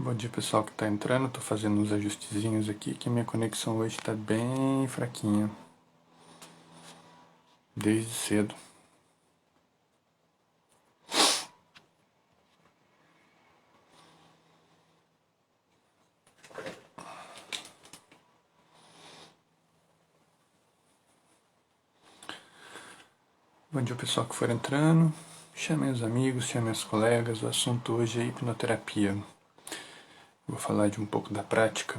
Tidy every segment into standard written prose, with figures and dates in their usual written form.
Bom dia pessoal que está entrando, estou fazendo uns ajustezinhos aqui que minha conexão hoje está bem fraquinha, desde cedo. Bom dia pessoal que for entrando, chamem os amigos, chamem os colegas, o assunto hoje é hipnoterapia. Vou falar de um pouco da prática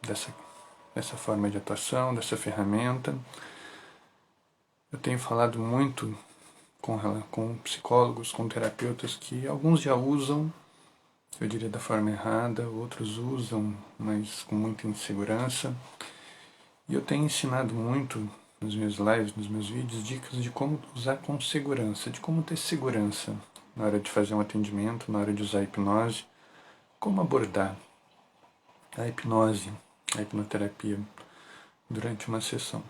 dessa forma de atuação, dessa ferramenta. Eu tenho falado muito com psicólogos, com terapeutas que alguns já usam, eu diria da forma errada, outros usam, mas com muita insegurança. E eu tenho ensinado muito nos meus lives, nos meus vídeos, dicas de como usar com segurança, de como ter segurança na hora de fazer um atendimento, na hora de usar a hipnose, como abordar a hipnose, a hipnoterapia durante uma sessão.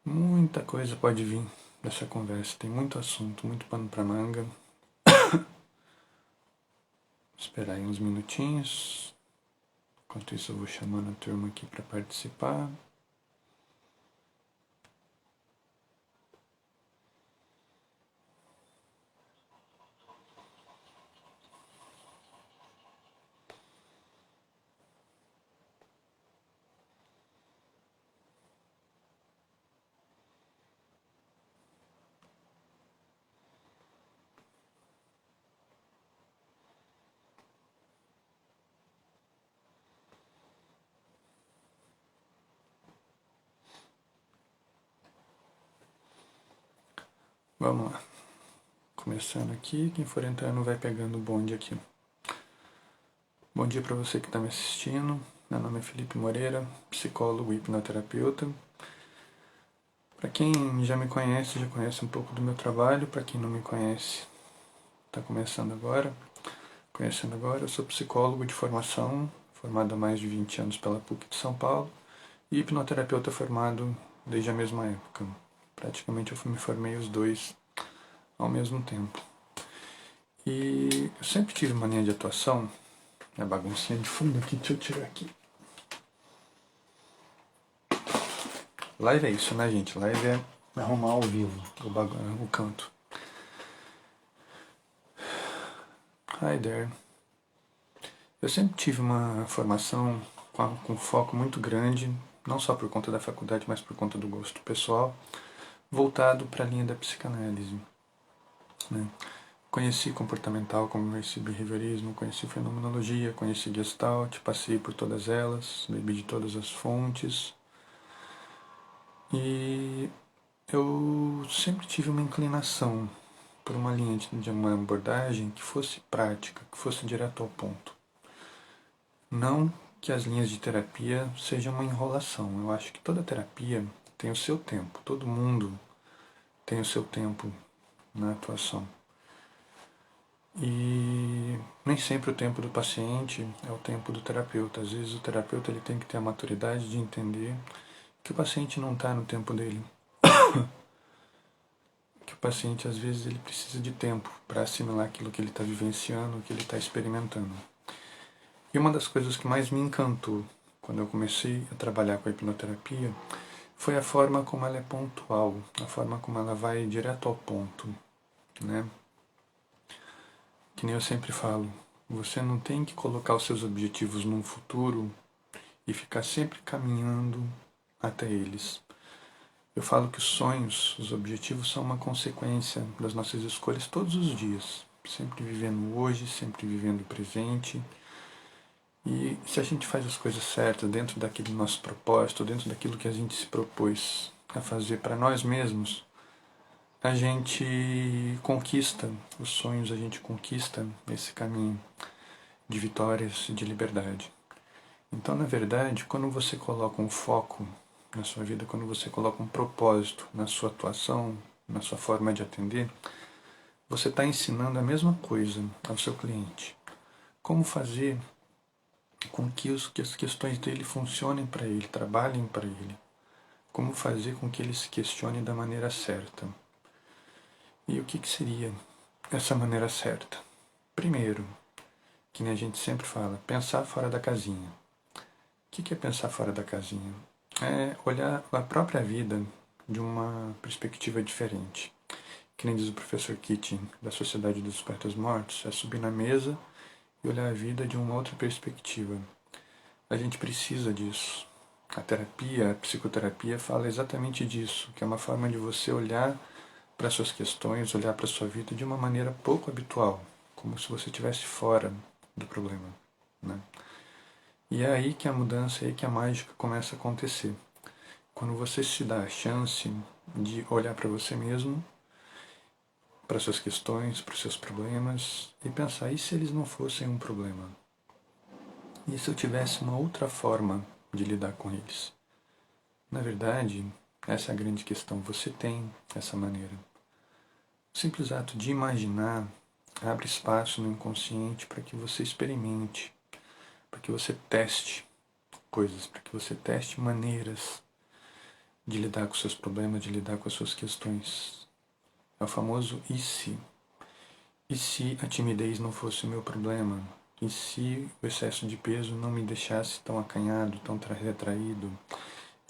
Muita coisa pode vir dessa conversa, tem muito assunto, muito pano para manga. Esperar aí uns minutinhos. Enquanto isso eu vou chamando a turma aqui para participar. Vamos lá. Começando aqui, quem for entrando vai pegando o bonde aqui. Bom dia para você que está me assistindo. Meu nome é Felipe Moreira, psicólogo e hipnoterapeuta. Para quem já me conhece, já conhece um pouco do meu trabalho. Para quem não me conhece, está começando agora. Conhecendo agora, eu sou psicólogo de formação, formado há mais de 20 anos pela PUC de São Paulo, e hipnoterapeuta formado desde a mesma época. Praticamente eu me formei os dois ao mesmo tempo. E eu sempre tive mania de atuação. A baguncinha de fundo aqui, deixa eu tirar aqui. Live é isso, né, gente? Live é arrumar ao vivo o canto. Hi there. Eu sempre tive uma formação com foco muito grande, não só por conta da faculdade, mas por conta do gosto pessoal, voltado para a linha da psicanálise. Né? Conheci comportamental, conheci behaviorismo, conheci fenomenologia, conheci Gestalt, passei por todas elas, bebi de todas as fontes. E eu sempre tive uma inclinação por uma linha de uma abordagem que fosse prática, que fosse direto ao ponto. Não que as linhas de terapia sejam uma enrolação. Eu acho que toda terapia tem o seu tempo. Todo mundo tem o seu tempo na atuação. E nem sempre o tempo do paciente é o tempo do terapeuta. Às vezes o terapeuta ele tem que ter a maturidade de entender que o paciente não está no tempo dele. Que o paciente às vezes ele precisa de tempo para assimilar aquilo que ele está vivenciando, que ele está experimentando. E uma das coisas que mais me encantou quando eu comecei a trabalhar com a hipnoterapia foi a forma como ela é pontual, a forma como ela vai direto ao ponto, né? Que nem eu sempre falo, você não tem que colocar os seus objetivos num futuro e ficar sempre caminhando até eles. Eu falo que os sonhos, os objetivos são uma consequência das nossas escolhas todos os dias, sempre vivendo o hoje, sempre vivendo o presente. E se a gente faz as coisas certas dentro daquele nosso propósito, dentro daquilo que a gente se propôs a fazer para nós mesmos, a gente conquista os sonhos, a gente conquista esse caminho de vitórias e de liberdade. Então, na verdade, quando você coloca um foco na sua vida, quando você coloca um propósito na sua atuação, na sua forma de atender, você está ensinando a mesma coisa ao seu cliente. Como fazer com que as questões dele funcionem para ele, trabalhem para ele. Como fazer com que ele se questione da maneira certa. E o que seria essa maneira certa? Primeiro, que nem a gente sempre fala, pensar fora da casinha. O que é pensar fora da casinha? É olhar a própria vida de uma perspectiva diferente. Que nem diz o professor Keating, da Sociedade dos Poetas Mortos, é subir na mesa e olhar a vida de uma outra perspectiva. A gente precisa disso. A terapia, a psicoterapia fala exatamente disso, que é uma forma de você olhar para suas questões, olhar para sua vida de uma maneira pouco habitual, como se você estivesse fora do problema, né? E é aí que a mudança, é aí que a mágica começa a acontecer. Quando você se dá a chance de olhar para você mesmo, para suas questões, para os seus problemas e pensar, e se eles não fossem um problema? E se eu tivesse uma outra forma de lidar com eles? Na verdade, essa é a grande questão. Você tem essa maneira. O simples ato de imaginar abre espaço no inconsciente para que você experimente, para que você teste coisas, para que você teste maneiras de lidar com seus problemas, de lidar com as suas questões. É o famoso e se? E se a timidez não fosse o meu problema? E se o excesso de peso não me deixasse tão acanhado, tão retraído?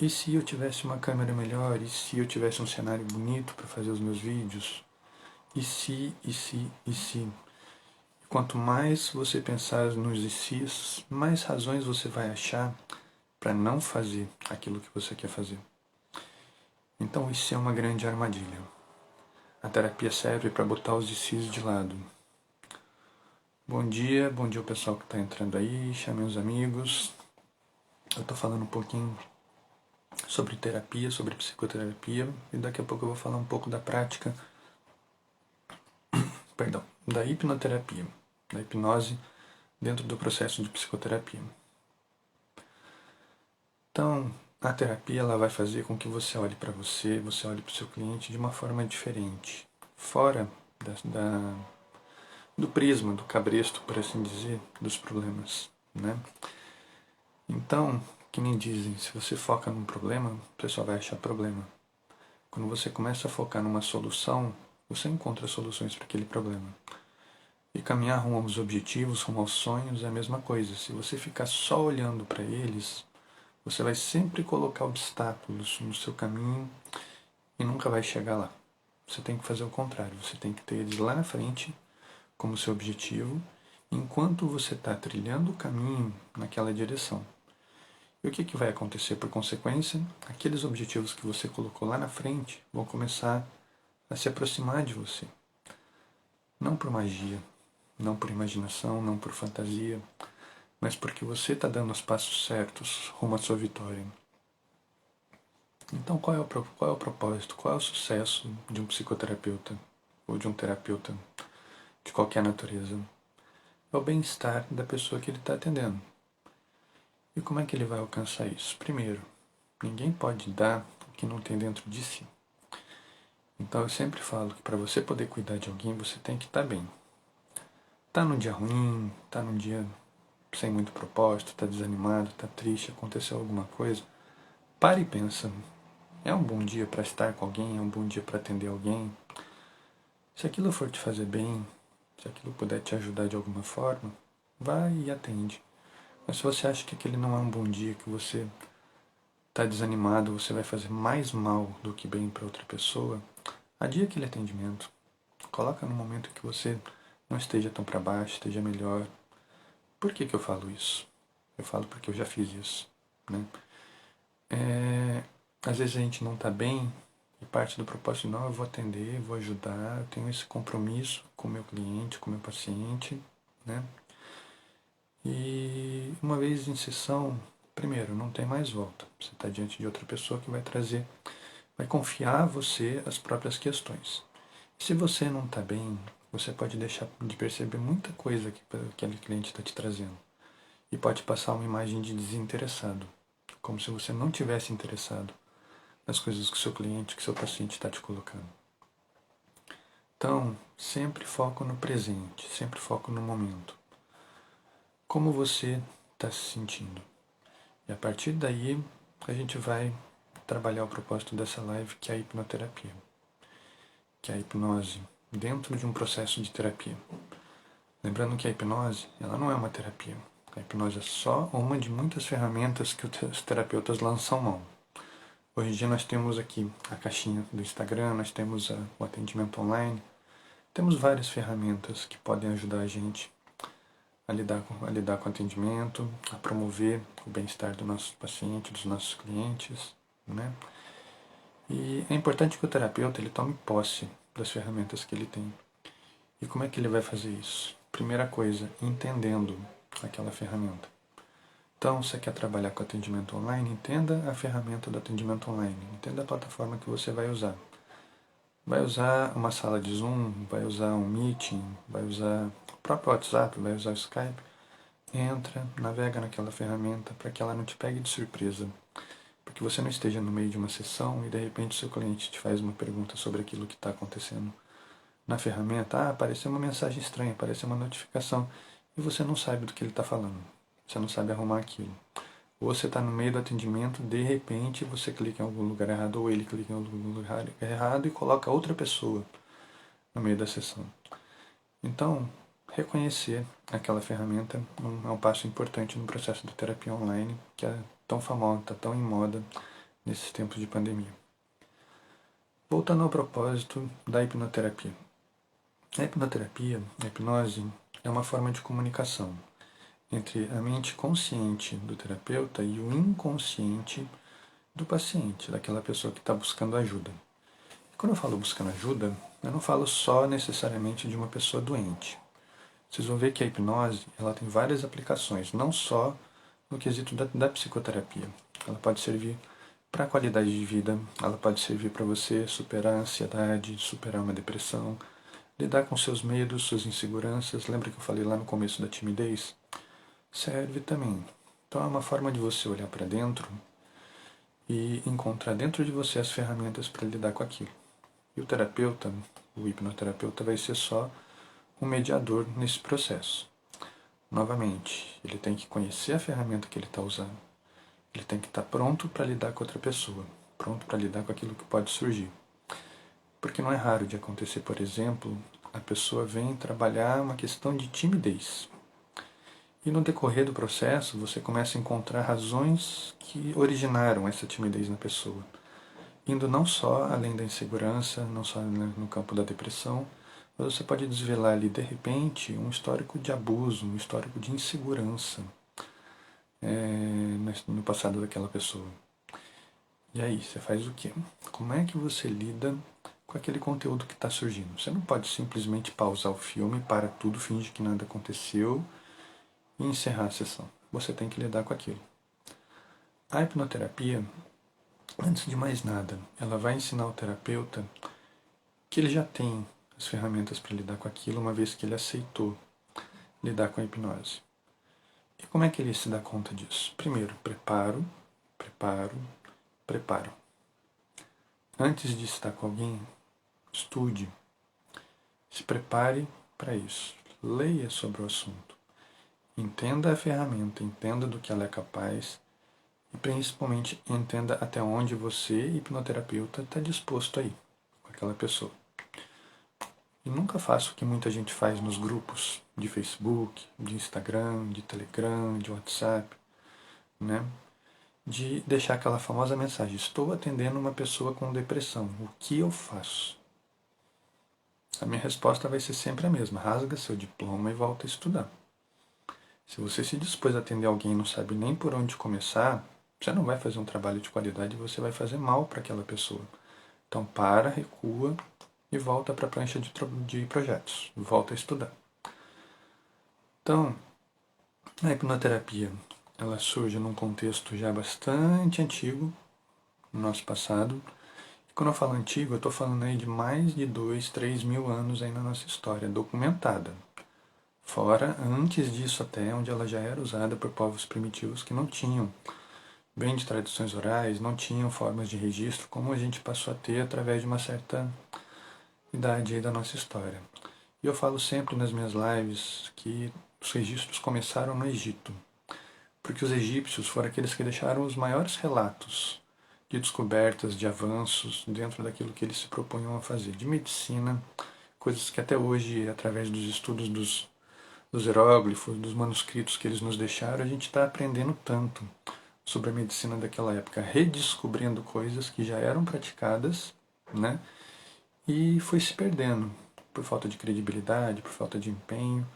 E se eu tivesse uma câmera melhor? E se eu tivesse um cenário bonito para fazer os meus vídeos? E se, e se, e se? Quanto mais você pensar nos e se's, mais razões você vai achar para não fazer aquilo que você quer fazer. Então isso é uma grande armadilha. A terapia serve para botar os e se's de lado. Bom dia ao pessoal que está entrando aí, chamem os amigos. Eu estou falando um pouquinho sobre terapia, sobre psicoterapia, e daqui a pouco eu vou falar um pouco da prática, da hipnoterapia, da hipnose dentro do processo de psicoterapia. Então, a terapia ela vai fazer com que você olhe para você olhe para o seu cliente de uma forma diferente, fora do prisma, do cabresto, por assim dizer, dos problemas, né? Então, que nem dizem, se você foca num problema, você só vai achar problema. Quando você começa a focar numa solução, você encontra soluções para aquele problema. E caminhar rumo aos objetivos, rumo aos sonhos, é a mesma coisa. Se você ficar só olhando para eles, você vai sempre colocar obstáculos no seu caminho e nunca vai chegar lá. Você tem que fazer o contrário. Você tem que ter eles lá na frente como seu objetivo, enquanto você está trilhando o caminho naquela direção. E o que vai acontecer por consequência? Aqueles objetivos que você colocou lá na frente vão começar a se aproximar de você. Não por magia, não por imaginação, não por fantasia, mas porque você está dando os passos certos rumo à sua vitória. Então qual é o propósito, qual é o sucesso de um psicoterapeuta ou de um terapeuta de qualquer natureza? É o bem-estar da pessoa que ele está atendendo. E como é que ele vai alcançar isso? Primeiro, ninguém pode dar o que não tem dentro de si. Então eu sempre falo que para você poder cuidar de alguém, você tem que estar bem. Tá num dia ruim, tá num dia sem muito propósito, tá desanimado, tá triste, aconteceu alguma coisa, pare e pensa. É um bom dia para estar com alguém, é um bom dia para atender alguém. Se aquilo for te fazer bem, se aquilo puder te ajudar de alguma forma, vai e atende. Mas se você acha que aquele não é um bom dia, que você está desanimado, você vai fazer mais mal do que bem para outra pessoa, adia aquele atendimento. Coloca no momento que você não esteja tão para baixo, esteja melhor. Por que eu falo isso? Eu falo porque eu já fiz isso, né? Às vezes a gente não está bem e parte do propósito, não, eu vou atender, vou ajudar, eu tenho esse compromisso com o meu cliente, com o meu paciente, né? E uma vez em sessão, primeiro, não tem mais volta. Você está diante de outra pessoa que vai trazer, vai confiar a você as próprias questões. Se você não está bem, você pode deixar de perceber muita coisa que aquele cliente está te trazendo. E pode passar uma imagem de desinteressado, como se você não tivesse interessado nas coisas que o seu cliente, que o seu paciente está te colocando. Então, sempre foco no presente, sempre foco no momento. Como você está se sentindo? E a partir daí, a gente vai trabalhar o propósito dessa live, que é a hipnoterapia, que é a hipnose dentro de um processo de terapia. Lembrando que a hipnose, ela não é uma terapia. A hipnose é só uma de muitas ferramentas que os terapeutas lançam mão. Hoje em dia nós temos aqui a caixinha do Instagram, nós temos o atendimento online, temos várias ferramentas que podem ajudar a gente a lidar com o atendimento, a promover o bem-estar do nosso paciente, dos nossos clientes, né? E é importante que o terapeuta ele tome posse das ferramentas que ele tem. E como é que ele vai fazer isso? Primeira coisa, entendendo aquela ferramenta. Então, você quer trabalhar com atendimento online? Entenda a ferramenta do atendimento online, entenda a plataforma que você vai usar. Vai usar uma sala de Zoom, vai usar um Meeting, vai usar o próprio WhatsApp, vai usar o Skype. Entra, navega naquela ferramenta para que ela não te pegue de surpresa. Porque você não esteja no meio de uma sessão e de repente o seu cliente te faz uma pergunta sobre aquilo que está acontecendo na ferramenta. Ah, apareceu uma mensagem estranha, apareceu uma notificação e você não sabe do que ele está falando. Você não sabe arrumar aquilo. Ou você está no meio do atendimento, de repente você clica em algum lugar errado, ou ele clica em algum lugar errado e coloca outra pessoa no meio da sessão. Então, reconhecer aquela ferramenta é um passo importante no processo da terapia online, que é tão famosa, está tão em moda nesses tempos de pandemia. Voltando ao propósito da hipnoterapia. A hipnoterapia, a hipnose, é uma forma de comunicação entre a mente consciente do terapeuta e o inconsciente do paciente, daquela pessoa que está buscando ajuda. E quando eu falo buscando ajuda, eu não falo só necessariamente de uma pessoa doente. Vocês vão ver que a hipnose ela tem várias aplicações, não só no quesito da psicoterapia. Ela pode servir para a qualidade de vida, ela pode servir para você superar a ansiedade, superar uma depressão, lidar com seus medos, suas inseguranças. Lembra que eu falei lá no começo da timidez? Serve também. Então é uma forma de você olhar para dentro e encontrar dentro de você as ferramentas para lidar com aquilo. E o terapeuta, o hipnoterapeuta, vai ser só um mediador nesse processo. Novamente, ele tem que conhecer a ferramenta que ele está usando. Ele tem que estar pronto para lidar com outra pessoa, pronto para lidar com aquilo que pode surgir. Porque não é raro de acontecer, por exemplo, a pessoa vem trabalhar uma questão de timidez. E no decorrer do processo, você começa a encontrar razões que originaram essa timidez na pessoa. Indo não só além da insegurança, não só no campo da depressão, mas você pode desvelar ali, de repente, um histórico de abuso, um histórico de insegurança no passado daquela pessoa. E aí, você faz o quê? Como é que você lida com aquele conteúdo que está surgindo? Você não pode simplesmente pausar o filme, para tudo, finge que nada aconteceu e encerrar a sessão. Você tem que lidar com aquilo. A hipnoterapia, antes de mais nada, ela vai ensinar o terapeuta que ele já tem as ferramentas para lidar com aquilo, uma vez que ele aceitou lidar com a hipnose. E como é que ele se dá conta disso? Primeiro, preparo, preparo, preparo. Antes de estar com alguém, estude, se prepare para isso, leia sobre o assunto, entenda a ferramenta, entenda do que ela é capaz e principalmente entenda até onde você, hipnoterapeuta, está disposto a ir com aquela pessoa. E nunca faça o que muita gente faz nos grupos de Facebook, de Instagram, de Telegram, de WhatsApp, né? De deixar aquela famosa mensagem: estou atendendo uma pessoa com depressão, o que eu faço? A minha resposta vai ser sempre a mesma: rasga seu diploma e volta a estudar. Se você se dispôs a atender alguém e não sabe nem por onde começar, você não vai fazer um trabalho de qualidade e você vai fazer mal para aquela pessoa. Então para, recua e volta para a prancha de projetos, volta a estudar. Então, a hipnoterapia ela surge num contexto já bastante antigo, no nosso passado. E quando eu falo antigo, eu estou falando aí de mais de 2, 3 mil anos aí na nossa história, documentada. Fora, antes disso até, onde ela já era usada por povos primitivos que não tinham bem de tradições orais, não tinham formas de registro, como a gente passou a ter através de uma certa idade aí da nossa história. E eu falo sempre nas minhas lives que os registros começaram no Egito, porque os egípcios foram aqueles que deixaram os maiores relatos de descobertas, de avanços dentro daquilo que eles se propunham a fazer, de medicina, coisas que até hoje, através dos estudos dos dos hieróglifos, dos manuscritos que eles nos deixaram, a gente está aprendendo tanto sobre a medicina daquela época, redescobrindo coisas que já eram praticadas, né? E foi se perdendo por falta de credibilidade, por falta de empenho,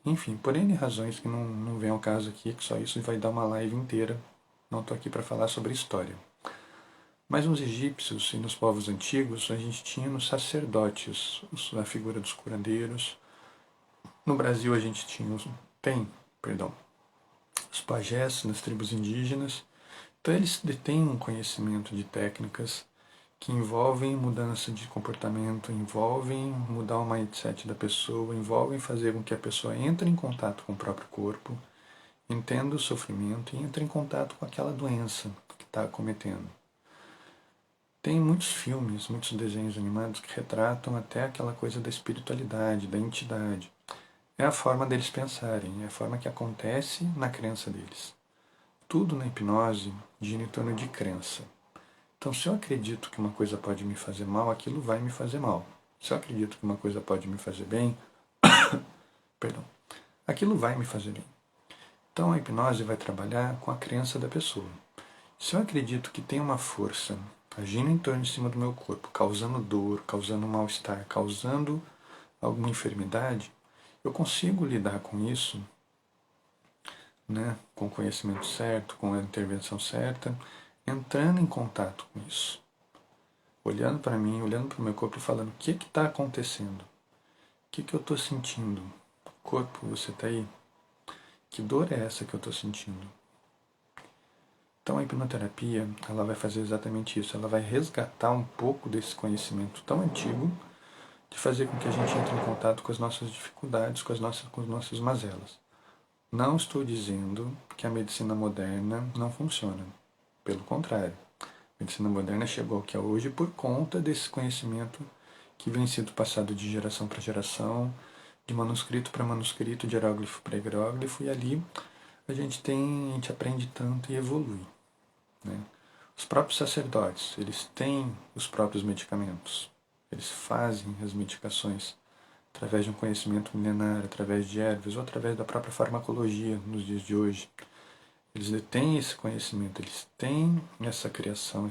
enfim, por N razões que não vem ao caso aqui, que só isso vai dar uma live inteira. Não estou aqui para falar sobre história. Mas nos egípcios e nos povos antigos, a gente tinha nos sacerdotes a figura dos curandeiros. No Brasil a gente tem os pajés nas tribos indígenas. Então eles detêm um conhecimento de técnicas que envolvem mudança de comportamento, envolvem mudar o mindset da pessoa, envolvem fazer com que a pessoa entre em contato com o próprio corpo, entenda o sofrimento e entre em contato com aquela doença que está acometendo. Tem muitos filmes, muitos desenhos animados que retratam até aquela coisa da espiritualidade, da entidade. É a forma deles pensarem, é a forma que acontece na crença deles. Tudo na hipnose gira em torno de crença. Então, se eu acredito que uma coisa pode me fazer mal, aquilo vai me fazer mal. Se eu acredito que uma coisa pode me fazer bem, perdão, aquilo vai me fazer bem. Então, a hipnose vai trabalhar com a crença da pessoa. Se eu acredito que tem uma força agindo em torno de cima do meu corpo, causando dor, causando mal-estar, causando alguma enfermidade, eu consigo lidar com isso, né, com o conhecimento certo, com a intervenção certa, entrando em contato com isso. Olhando para mim, olhando para o meu corpo e falando: o que está acontecendo? O que eu estou sentindo? Corpo, você está aí? Que dor é essa que eu estou sentindo? Então a hipnoterapia, ela vai fazer exatamente isso. Ela vai resgatar um pouco desse conhecimento tão antigo de fazer com que a gente entre em contato com as nossas dificuldades, com as nossas mazelas. Não estou dizendo que a medicina moderna não funciona. Pelo contrário. A medicina moderna chegou ao que é hoje por conta desse conhecimento que vem sendo passado de geração para geração, de manuscrito para manuscrito, de hieróglifo para hieróglifo, e ali a gente aprende tanto e evolui. Né? Os próprios sacerdotes, eles têm os próprios medicamentos. Eles fazem as medicações através de um conhecimento milenar, através de ervas ou através da própria farmacologia nos dias de hoje. Eles detêm esse conhecimento, eles têm essa criação,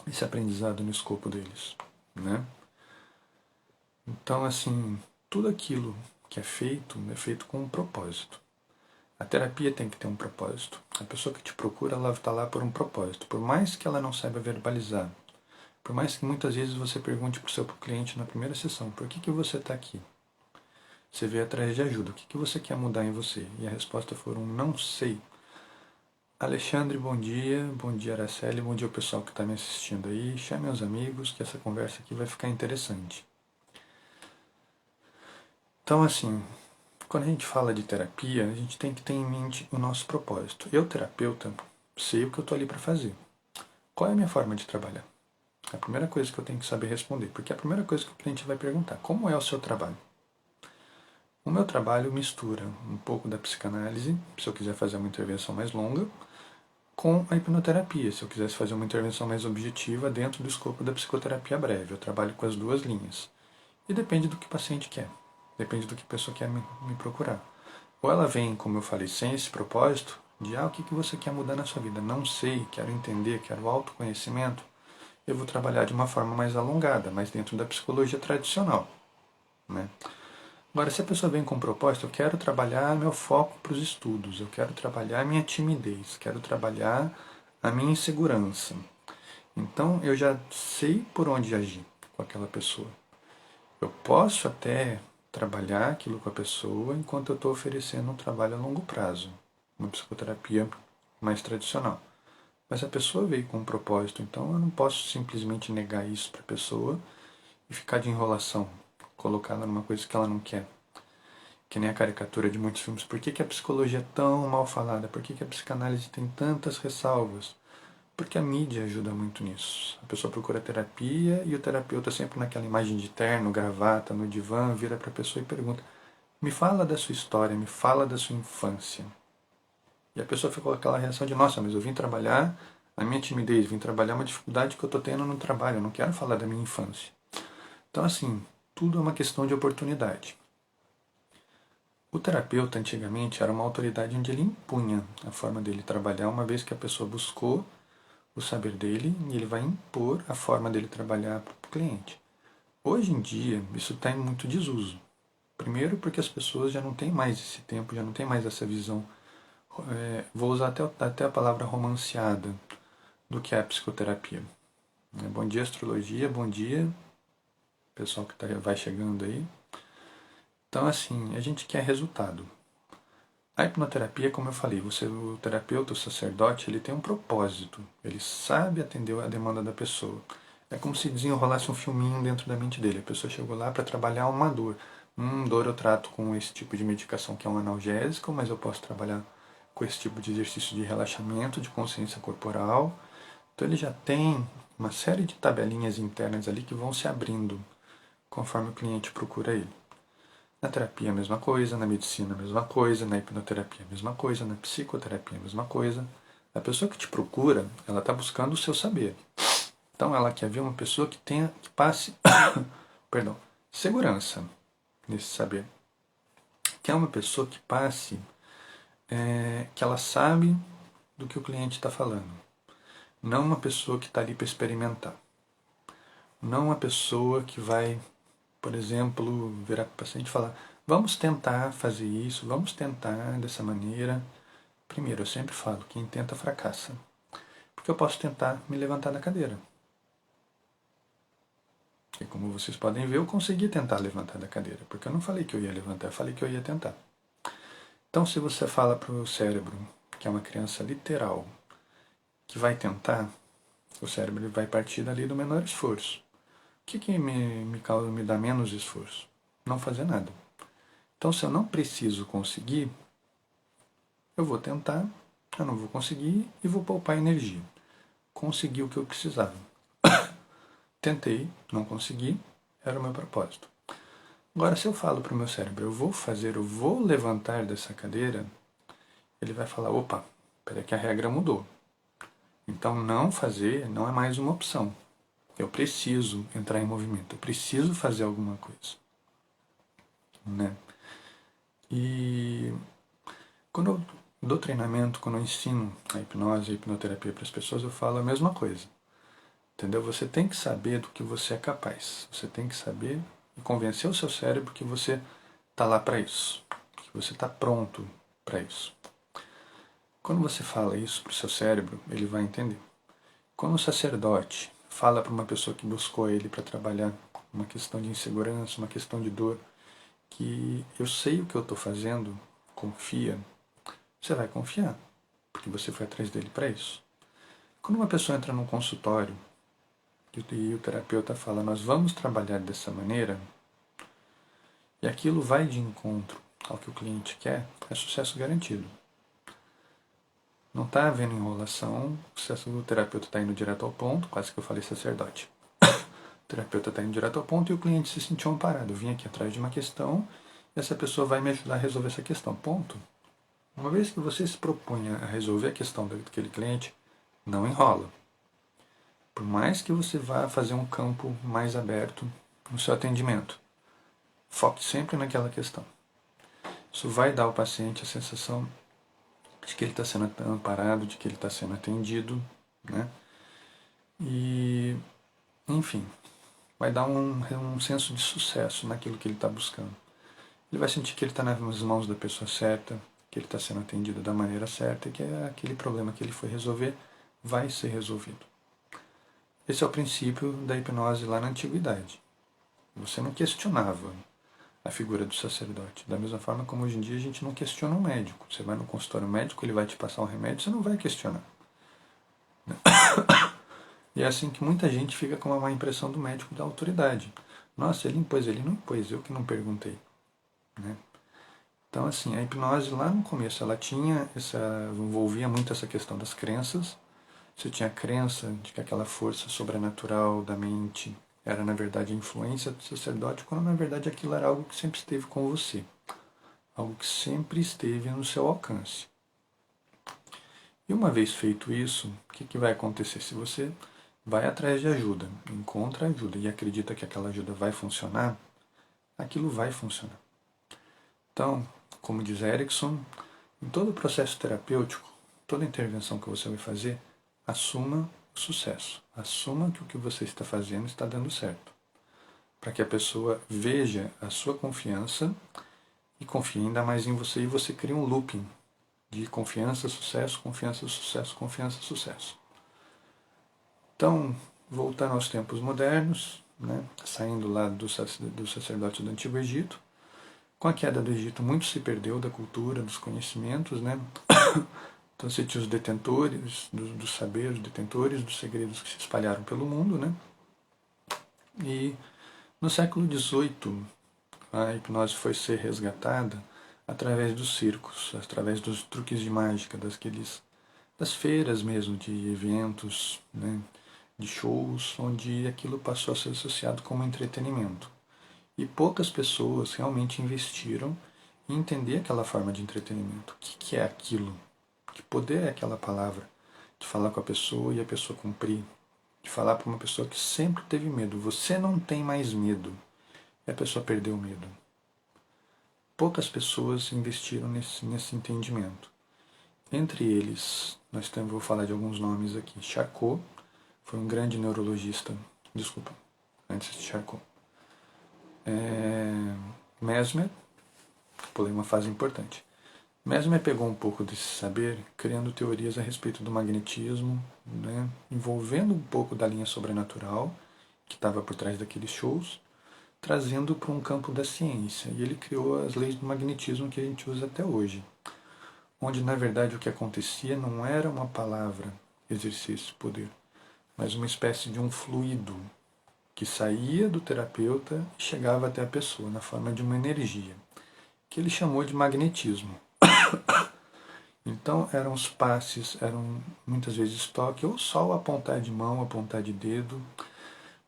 esse aprendizado no escopo deles. Né? Então, assim, tudo aquilo que é feito com um propósito. A terapia tem que ter um propósito. A pessoa que te procura, ela está lá por um propósito. Por mais que ela não saiba verbalizar, por mais que muitas vezes você pergunte para o seu cliente na primeira sessão: por que você está aqui? Você veio atrás de ajuda. O que você quer mudar em você? E a resposta for um não sei. Alexandre, bom dia. Bom dia, Araceli. Bom dia ao pessoal que está me assistindo aí. Chame os amigos que essa conversa aqui vai ficar interessante. Então, assim, quando a gente fala de terapia, a gente tem que ter em mente o nosso propósito. Eu, terapeuta, sei o que eu estou ali para fazer. Qual é a minha forma de trabalhar? É a primeira coisa que eu tenho que saber responder, porque é a primeira coisa que o cliente vai perguntar: como é o seu trabalho? O meu trabalho mistura um pouco da psicanálise, se eu quiser fazer uma intervenção mais longa, com a hipnoterapia, se eu quisesse fazer uma intervenção mais objetiva dentro do escopo da psicoterapia breve. Eu trabalho com as duas linhas. E depende do que o paciente quer, depende do que a pessoa quer me procurar. Ou ela vem, como eu falei, sem esse propósito de o que você quer mudar na sua vida? Não sei, quero entender, quero autoconhecimento. Eu vou trabalhar de uma forma mais alongada, mas dentro da psicologia tradicional. Né? Agora, se a pessoa vem com propósito: eu quero trabalhar meu foco para os estudos, eu quero trabalhar a minha timidez, quero trabalhar a minha insegurança. Então, eu já sei por onde agir com aquela pessoa. Eu posso até trabalhar aquilo com a pessoa enquanto eu estou oferecendo um trabalho a longo prazo, uma psicoterapia mais tradicional. Mas a pessoa veio com um propósito, então eu não posso simplesmente negar isso para a pessoa e ficar de enrolação, colocá-la numa coisa que ela não quer. Que nem a caricatura de muitos filmes. Por que a psicologia é tão mal falada? Por que a psicanálise tem tantas ressalvas? Porque a mídia ajuda muito nisso. A pessoa procura terapia e o terapeuta sempre naquela imagem de terno, gravata, no divã, vira para a pessoa e pergunta: me fala da sua história, me fala da sua infância. E a pessoa fica com aquela reação de: nossa, mas eu vim trabalhar a minha timidez, vim trabalhar uma dificuldade que eu estou tendo no trabalho, eu não quero falar da minha infância. Então, assim, tudo é uma questão de oportunidade. O terapeuta antigamente era uma autoridade onde ele impunha a forma dele trabalhar, uma vez que a pessoa buscou o saber dele e ele vai impor a forma dele trabalhar para o cliente. Hoje em dia, isso está em muito desuso. Primeiro porque as pessoas já não têm mais esse tempo, já não têm mais essa visão, vou usar até a palavra romanceada, do que é a psicoterapia. Bom dia, astrologia, bom dia, pessoal que vai chegando aí. Então, assim, a gente quer resultado. A hipnoterapia, como eu falei, o terapeuta, o sacerdote, ele tem um propósito. Ele sabe atender a demanda da pessoa. É como se desenrolasse um filminho dentro da mente dele. A pessoa chegou lá para trabalhar uma dor. Dor eu trato com esse tipo de medicação que é um analgésico, mas eu posso trabalhar com esse tipo de exercício de relaxamento, de consciência corporal. Então ele já tem uma série de tabelinhas internas ali que vão se abrindo conforme o cliente procura ele. Na terapia a mesma coisa, na medicina a mesma coisa, na hipnoterapia a mesma coisa, na psicoterapia a mesma coisa. A pessoa que te procura, ela está buscando o seu saber. Então ela quer ver uma pessoa que passe perdão, segurança nesse saber. Que é uma pessoa que passe, que ela sabe do que o cliente está falando. Não uma pessoa que está ali para experimentar. Não uma pessoa que vai, por exemplo, virar para o paciente e falar: vamos tentar fazer isso, vamos tentar dessa maneira. Primeiro, eu sempre falo: quem tenta fracassa. Porque eu posso tentar me levantar da cadeira. E como vocês podem ver, eu consegui tentar levantar da cadeira. Porque eu não falei que eu ia levantar, eu falei que eu ia tentar. Então, se você fala para o cérebro, que é uma criança literal, que vai tentar, o cérebro vai partir dali do menor esforço. O que me dá menos esforço? Não fazer nada. Então, se eu não preciso conseguir, eu vou tentar, eu não vou conseguir e vou poupar energia. Consegui o que eu precisava. Tentei, não consegui, era o meu propósito. Agora, se eu falo para o meu cérebro, eu vou levantar dessa cadeira, ele vai falar: opa, peraí que a regra mudou. Então, não fazer não é mais uma opção. Eu preciso entrar em movimento, eu preciso fazer alguma coisa. Né? E quando eu dou treinamento, quando eu ensino a hipnose, a hipnoterapia para as pessoas, eu falo a mesma coisa. Entendeu? Você tem que saber do que você é capaz. Você tem que saber e convencer o seu cérebro que você está lá para isso. Que você está pronto para isso. Quando você fala isso para o seu cérebro, ele vai entender. Quando o sacerdote fala para uma pessoa que buscou ele para trabalhar uma questão de insegurança, uma questão de dor, que eu sei o que eu estou fazendo, confia, você vai confiar, porque você foi atrás dele para isso. Quando uma pessoa entra num consultório e o terapeuta fala: nós vamos trabalhar dessa maneira, e aquilo vai de encontro ao que o cliente quer, é sucesso garantido. Não está havendo enrolação, o terapeuta está indo direto ao ponto, quase que eu falei sacerdote. O terapeuta está indo direto ao ponto e o cliente se sentiu amparado. Eu vim aqui atrás de uma questão e essa pessoa vai me ajudar a resolver essa questão. Ponto. Uma vez que você se propunha a resolver a questão daquele cliente, não enrola. Por mais que você vá fazer um campo mais aberto no seu atendimento, foque sempre naquela questão. Isso vai dar ao paciente a sensação de que ele está sendo amparado, de que ele está sendo atendido, né? E, enfim, vai dar um senso de sucesso naquilo que ele está buscando. Ele vai sentir que ele está nas mãos da pessoa certa, que ele está sendo atendido da maneira certa e que aquele problema que ele foi resolver vai ser resolvido. Esse é o princípio da hipnose lá na antiguidade. Você não questionava a figura do sacerdote. Da mesma forma como hoje em dia a gente não questiona um médico. Você vai no consultório médico, ele vai te passar um remédio, você não vai questionar. E é assim que muita gente fica com uma má impressão do médico da autoridade. Nossa, ele não impôs, eu que não perguntei. Né? Então, assim, a hipnose lá no começo, ela envolvia muito essa questão das crenças. Você tinha a crença de que aquela força sobrenatural da mente era, na verdade, a influência do sacerdote, quando, na verdade, aquilo era algo que sempre esteve com você. Algo que sempre esteve no seu alcance. E uma vez feito isso, o que vai acontecer? Se você vai atrás de ajuda, encontra ajuda e acredita que aquela ajuda vai funcionar, aquilo vai funcionar. Então, como diz Erickson, em todo o processo terapêutico, toda intervenção que você vai fazer, assuma o sucesso. Assuma que o que você está fazendo está dando certo. Para que a pessoa veja a sua confiança e confie ainda mais em você, e você cria um looping de confiança, sucesso, confiança, sucesso, confiança, sucesso. Então, voltando aos tempos modernos, né, saindo lá do sacerdote do Antigo Egito, com a queda do Egito, muito se perdeu da cultura, dos conhecimentos, né? Então você tinha os detentores dos saberes, os detentores dos segredos que se espalharam pelo mundo, né? E no século XVIII, a hipnose foi ser resgatada através dos circos, através dos truques de mágica, das feiras mesmo, de eventos, né? De shows, onde aquilo passou a ser associado como entretenimento. E poucas pessoas realmente investiram em entender aquela forma de entretenimento. O que é aquilo? Que poder é aquela palavra? De falar com a pessoa e a pessoa cumprir. De falar para uma pessoa que sempre teve medo. Você não tem mais medo. E a pessoa perdeu o medo. Poucas pessoas investiram nesse entendimento. Entre eles, vou falar de alguns nomes aqui. Charcot foi um grande neurologista. Desculpa, antes de Charcot. Mesmer, pulei uma fase importante. Mesmer pegou um pouco desse saber, criando teorias a respeito do magnetismo, né, envolvendo um pouco da linha sobrenatural, que estava por trás daqueles shows, trazendo para um campo da ciência. E ele criou as leis do magnetismo que a gente usa até hoje, onde na verdade o que acontecia não era uma palavra, exercício, poder, mas uma espécie de um fluido que saía do terapeuta e chegava até a pessoa, na forma de uma energia, que ele chamou de magnetismo. Então eram os passes, eram muitas vezes toque, ou só o apontar de mão, apontar de dedo.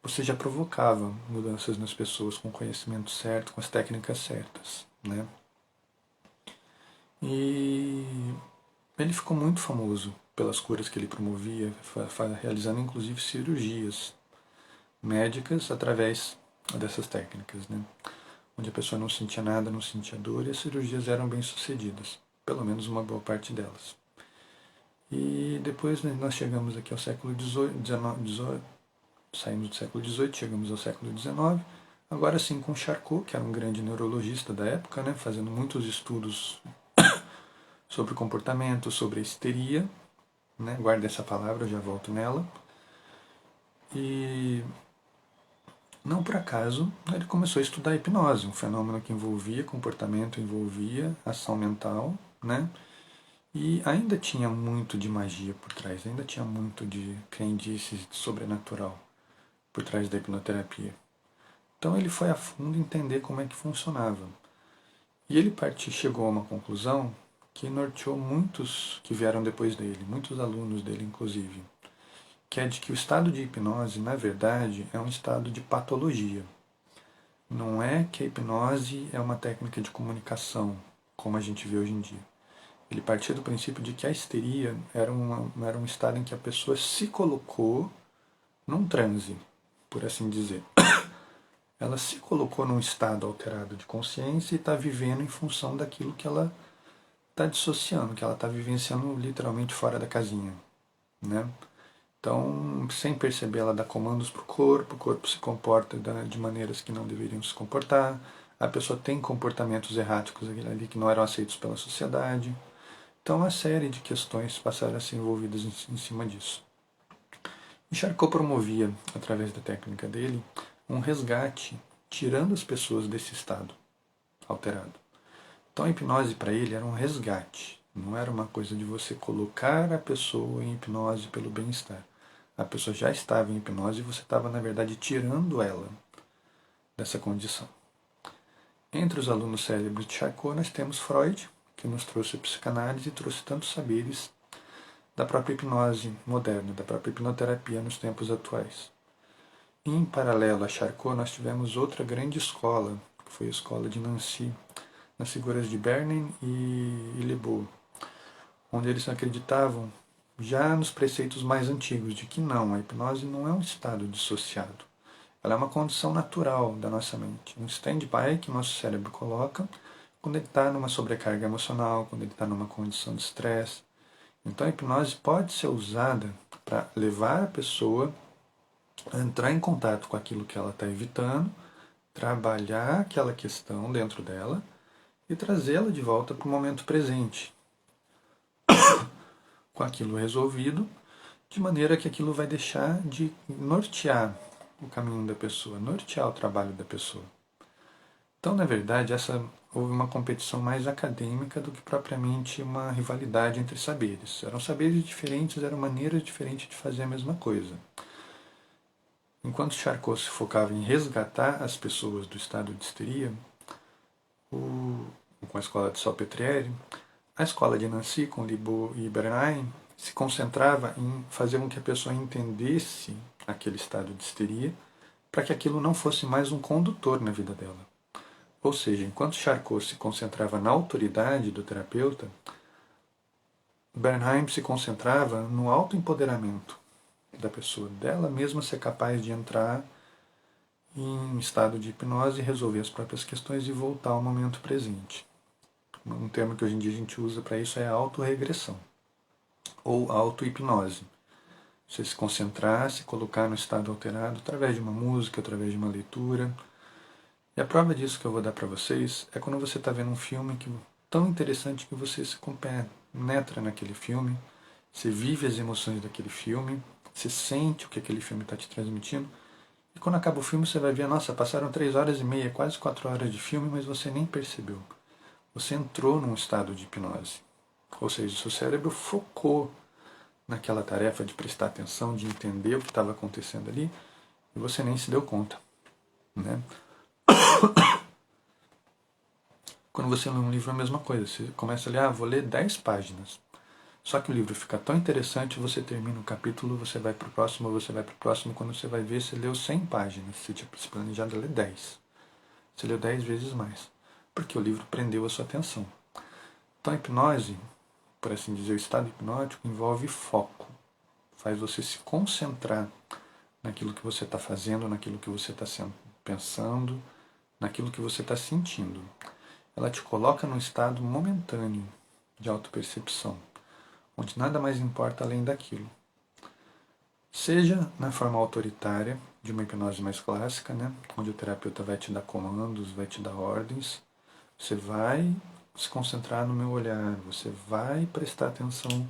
Você já provocava mudanças nas pessoas com o conhecimento certo, com as técnicas certas, né? E ele ficou muito famoso pelas curas que ele promovia, realizando inclusive cirurgias médicas através dessas técnicas, né? Onde a pessoa não sentia nada, não sentia dor, e as cirurgias eram bem sucedidas, pelo menos uma boa parte delas. E depois nós chegamos aqui ao século XVIII, saímos do século XVIII, chegamos ao século XIX, agora sim com Charcot, que era um grande neurologista da época, né, fazendo muitos estudos sobre o comportamento, sobre a histeria, né, guarda essa palavra, eu já volto nela. E não por acaso ele começou a estudar a hipnose, um fenômeno que envolvia comportamento, envolvia ação mental, né? E ainda tinha muito de magia por trás, ainda tinha muito de crendices sobrenatural por trás da hipnoterapia. Então ele foi a fundo entender como é que funcionava. E ele chegou a uma conclusão que norteou muitos que vieram depois dele, muitos alunos dele inclusive, que é de que o estado de hipnose, na verdade, é um estado de patologia. Não é que a hipnose é uma técnica de comunicação, como a gente vê hoje em dia. Ele partia do princípio de que a histeria era um estado em que a pessoa se colocou num transe, por assim dizer. Ela se colocou num estado alterado de consciência e está vivendo em função daquilo que ela está dissociando, que ela está vivenciando literalmente fora da casinha, né? Então, sem perceber, ela dá comandos para o corpo se comporta de maneiras que não deveriam se comportar, a pessoa tem comportamentos erráticos ali que não eram aceitos pela sociedade. Então, uma série de questões passaram a ser envolvidas em cima disso. E Charcot promovia, através da técnica dele, um resgate, tirando as pessoas desse estado alterado. Então, a hipnose para ele era um resgate, não era uma coisa de você colocar a pessoa em hipnose pelo bem-estar. A pessoa já estava em hipnose e você estava, na verdade, tirando ela dessa condição. Entre os alunos célebres de Charcot, nós temos Freud, que nos trouxe a psicanálise e trouxe tantos saberes da própria hipnose moderna, da própria hipnoterapia nos tempos atuais. E, em paralelo a Charcot, nós tivemos outra grande escola, que foi a escola de Nancy, nas figuras de Bernin e Lebeau, onde eles acreditavam já nos preceitos mais antigos de que não, a hipnose não é um estado dissociado. Ela é uma condição natural da nossa mente, um stand-by que nosso cérebro coloca quando ele está numa sobrecarga emocional, quando ele está numa condição de estresse. Então a hipnose pode ser usada para levar a pessoa a entrar em contato com aquilo que ela está evitando, trabalhar aquela questão dentro dela e trazê-la de volta para o momento presente, com aquilo resolvido, de maneira que aquilo vai deixar de nortear o caminho da pessoa, nortear o trabalho da pessoa. Então, na verdade, houve uma competição mais acadêmica do que propriamente uma rivalidade entre saberes. Eram saberes diferentes, eram maneiras diferentes de fazer a mesma coisa. Enquanto Charcot se focava em resgatar as pessoas do estado de histeria, com a escola de Salpêtrière, a escola de Nancy, com Libaud e Bernheim, se concentrava em fazer com que a pessoa entendesse aquele estado de histeria, para que aquilo não fosse mais um condutor na vida dela. Ou seja, enquanto Charcot se concentrava na autoridade do terapeuta, Bernheim se concentrava no autoempoderamento da pessoa, dela mesma ser capaz de entrar em estado de hipnose, resolver as próprias questões e voltar ao momento presente. Um termo que hoje em dia a gente usa para isso é autorregressão ou auto-hipnose. Você se concentrar, se colocar no estado alterado através de uma música, através de uma leitura. E a prova disso que eu vou dar para vocês é quando você está vendo um filme tão interessante que você se compenetra naquele filme, você vive as emoções daquele filme, você sente o que aquele filme está te transmitindo. E quando acaba o filme você vai ver, nossa, passaram 3 horas e meia, quase 4 horas de filme, mas você nem percebeu. Você entrou num estado de hipnose. Ou seja, o seu cérebro focou naquela tarefa de prestar atenção, de entender o que estava acontecendo ali, e você nem se deu conta. Né? Quando você lê um livro é a mesma coisa. Você começa a ler, vou ler 10 páginas. Só que o livro fica tão interessante, você termina um capítulo, você vai para o próximo, você vai para o próximo, quando você vai ver, você leu 100 páginas. Você tinha planejado ler 10. Você leu 10 vezes mais. Porque o livro prendeu a sua atenção. Então a hipnose, por assim dizer, o estado hipnótico envolve foco. Faz você se concentrar naquilo que você está fazendo, naquilo que você está pensando, naquilo que você está sentindo. Ela te coloca num estado momentâneo de autopercepção, onde nada mais importa além daquilo. Seja na forma autoritária, de uma hipnose mais clássica, né, onde o terapeuta vai te dar comandos, vai te dar ordens, você vai se concentrar no meu olhar, você vai prestar atenção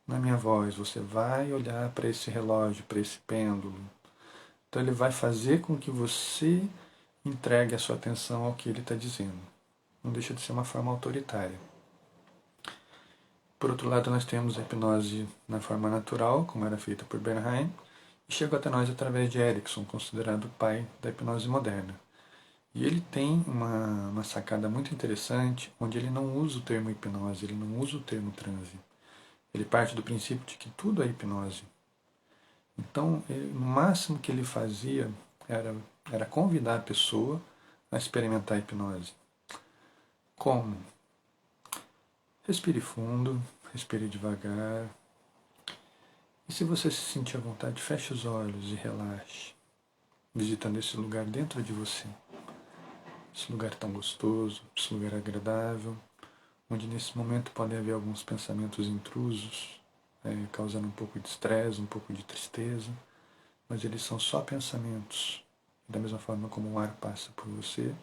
na minha voz, você vai olhar para esse relógio, para esse pêndulo. Então ele vai fazer com que você entregue a sua atenção ao que ele está dizendo. Não deixa de ser uma forma autoritária. Por outro lado, nós temos a hipnose na forma natural, como era feita por Bernheim, e chegou até nós através de Erickson, considerado o pai da hipnose moderna. E ele tem uma sacada muito interessante, onde ele não usa o termo hipnose, ele não usa o termo transe. Ele parte do princípio de que tudo é hipnose. Então, no máximo que ele fazia era convidar a pessoa a experimentar a hipnose. Como? Respire fundo, respire devagar. E se você se sentir à vontade, feche os olhos e relaxe, visitando esse lugar dentro de você. Esse lugar tão gostoso, esse lugar agradável, onde nesse momento podem haver alguns pensamentos intrusos, causando um pouco de estresse, um pouco de tristeza, mas eles são só pensamentos. Da mesma forma como o ar passa por você,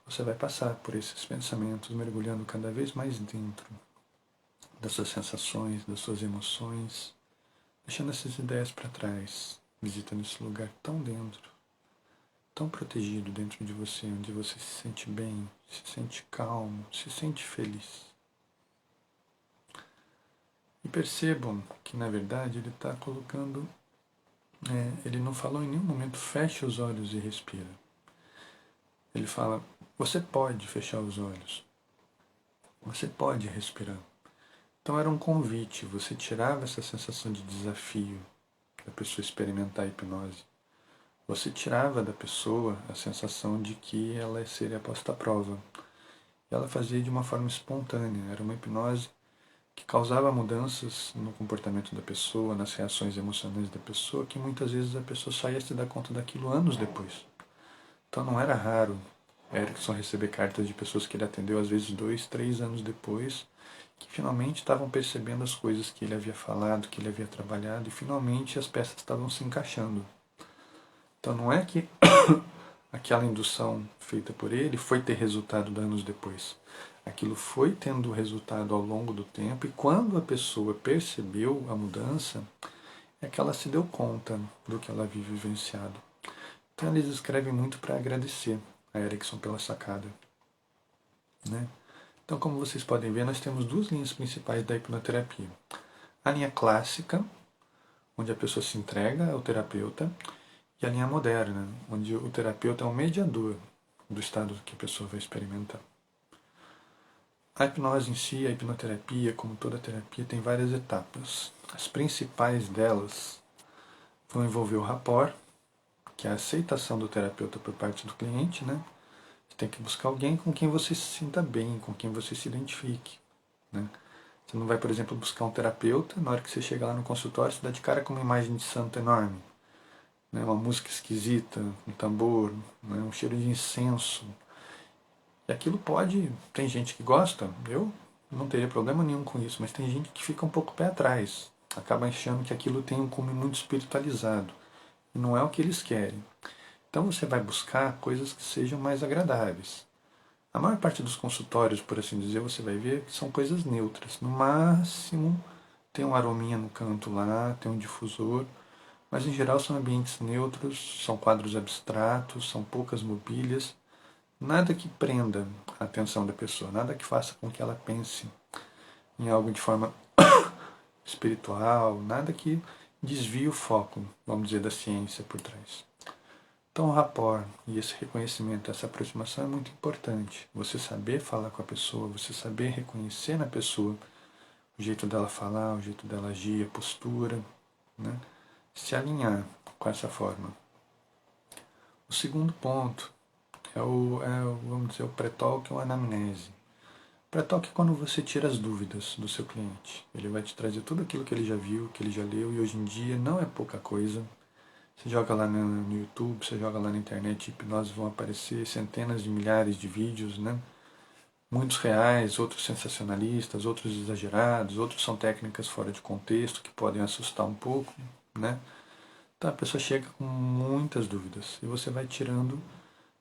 você vai passar por esses pensamentos, mergulhando cada vez mais dentro das suas sensações, das suas emoções, deixando essas ideias para trás, visitando esse lugar tão dentro, tão protegido dentro de você, onde você se sente bem, se sente calmo, se sente feliz. E percebam que, na verdade, ele está colocando, ele não falou em nenhum momento, feche os olhos e respira. Ele fala, você pode fechar os olhos, você pode respirar. Então era um convite, você tirava essa sensação de desafio da pessoa experimentar a hipnose. Você tirava da pessoa a sensação de que ela seria posta à prova. E ela fazia de uma forma espontânea, era uma hipnose que causava mudanças no comportamento da pessoa, nas reações emocionais da pessoa, que muitas vezes a pessoa só ia se dar conta daquilo anos depois. Então não era raro Erickson receber cartas de pessoas que ele atendeu, às vezes 2, 3 anos depois, que finalmente estavam percebendo as coisas que ele havia falado, que ele havia trabalhado, e finalmente as peças estavam se encaixando. Então não é que aquela indução feita por ele foi ter resultado anos depois. Aquilo foi tendo resultado ao longo do tempo, e quando a pessoa percebeu a mudança, é que ela se deu conta do que ela havia vivenciado. Então eles escrevem muito para agradecer a Erickson pela sacada, né? Então, como vocês podem ver, nós temos duas linhas principais da hipnoterapia. A linha clássica, onde a pessoa se entrega ao terapeuta, e a linha moderna, onde o terapeuta é o mediador do estado que a pessoa vai experimentar. A hipnose em si, a hipnoterapia, como toda terapia, tem várias etapas. As principais delas vão envolver o rapport, que é a aceitação do terapeuta por parte do cliente, né? Você tem que buscar alguém com quem você se sinta bem, com quem você se identifique, né? Você não vai, por exemplo, buscar um terapeuta, na hora que você chega lá no consultório, você dá de cara com uma imagem de santo enorme, né? Uma música esquisita, um tambor, né? Um cheiro de incenso. E aquilo pode... Tem gente que gosta, eu não teria problema nenhum com isso, mas tem gente que fica um pouco pé atrás, acaba achando que aquilo tem um cunho muito espiritualizado, e não é o que eles querem. Então você vai buscar coisas que sejam mais agradáveis. A maior parte dos consultórios, por assim dizer, você vai ver que são coisas neutras. No máximo, tem um arominha no canto lá, tem um difusor, mas em geral são ambientes neutros, são quadros abstratos, são poucas mobílias, nada que prenda a atenção da pessoa, nada que faça com que ela pense em algo de forma espiritual, nada que desvie o foco, vamos dizer, da ciência por trás. Então o rapport e esse reconhecimento, essa aproximação é muito importante. Você saber falar com a pessoa, você saber reconhecer na pessoa o jeito dela falar, o jeito dela agir, a postura, né? Se alinhar com essa forma. O segundo ponto vamos dizer, o pré-talk ou anamnese. Pré-talk é quando você tira as dúvidas do seu cliente. Ele vai te trazer tudo aquilo que ele já viu, que ele já leu, e hoje em dia não é pouca coisa. Você joga lá no YouTube, você joga lá na internet, hipnose, vão aparecer centenas de milhares de vídeos, né? Muitos reais, outros sensacionalistas, outros exagerados, outros são técnicas fora de contexto que podem assustar um pouco, né? Então a pessoa chega com muitas dúvidas e você vai tirando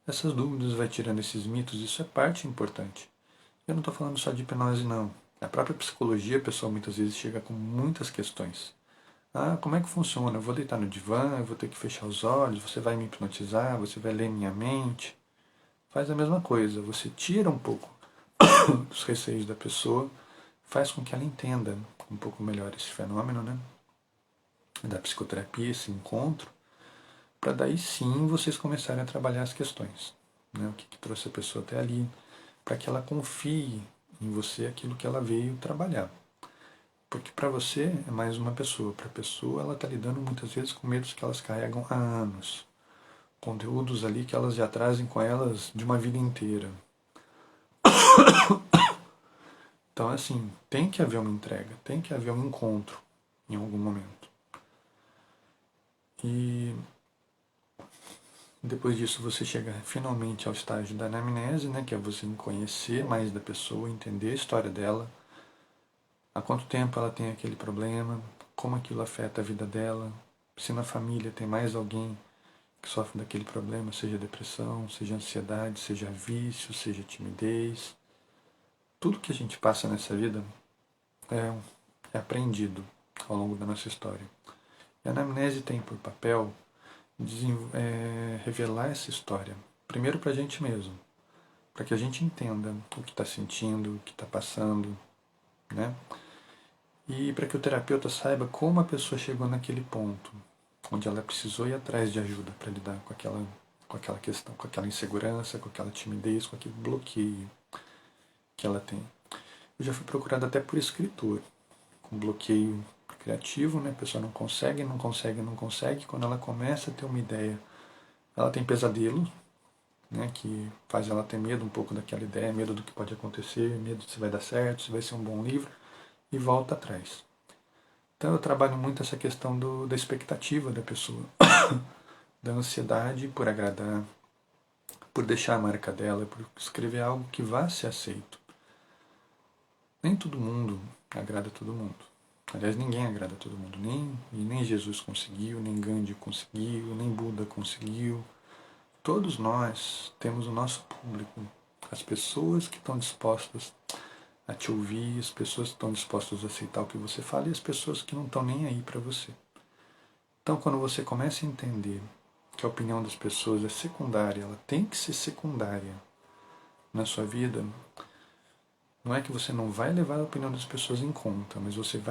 essas dúvidas, vai tirando esses mitos, isso é parte importante. Eu não estou falando só de hipnose, não. Na própria psicologia, a pessoa muitas vezes chega com muitas questões. Ah, como é que funciona? Eu vou deitar no divã, eu vou ter que fechar os olhos, você vai me hipnotizar, você vai ler minha mente. Faz a mesma coisa, você tira um pouco dos receios da pessoa, faz com que ela entenda um pouco melhor esse fenômeno, né? Da psicoterapia, esse encontro, para daí sim vocês começarem a trabalhar as questões. Né? O que trouxe a pessoa até ali, para que ela confie em você aquilo que ela veio trabalhar. Porque para você é mais uma pessoa. Para a pessoa, ela está lidando muitas vezes com medos que elas carregam há anos. Conteúdos ali que elas já trazem com elas de uma vida inteira. Então, assim, tem que haver uma entrega, tem que haver um encontro em algum momento. E depois disso você chega finalmente ao estágio da anamnese, né, que é você conhecer mais da pessoa, entender a história dela, há quanto tempo ela tem aquele problema, como aquilo afeta a vida dela, se na família tem mais alguém que sofre daquele problema, seja depressão, seja ansiedade, seja vício, seja timidez. Tudo que a gente passa nessa vida é aprendido ao longo da nossa história. E a anamnese tem por papel revelar essa história, primeiro para a gente mesmo, para que a gente entenda o que está sentindo, o que está passando, né? E para que o terapeuta saiba como a pessoa chegou naquele ponto, onde ela precisou ir atrás de ajuda para lidar com aquela questão, com aquela insegurança, com aquela timidez, com aquele bloqueio que ela tem. Eu já fui procurado até por escritor, com bloqueio criativo, né? A pessoa não consegue, não consegue, não consegue. Quando ela começa a ter uma ideia, ela tem pesadelo, né? Que faz ela ter medo um pouco daquela ideia, medo do que pode acontecer, medo se vai dar certo, se vai ser um bom livro, e volta atrás. Então eu trabalho muito essa questão da expectativa da pessoa, da ansiedade por agradar, por deixar a marca dela, por escrever algo que vá ser aceito. Nem todo mundo agrada a todo mundo. Aliás, ninguém agrada a todo mundo. Nem Jesus conseguiu, nem Gandhi conseguiu, nem Buda conseguiu. Todos nós temos o nosso público. As pessoas que estão dispostas a te ouvir, as pessoas que estão dispostas a aceitar o que você fala e as pessoas que não estão nem aí para você. Então, quando você começa a entender que a opinião das pessoas é secundária, ela tem que ser secundária na sua vida, não é que você não vai levar a opinião das pessoas em conta, mas você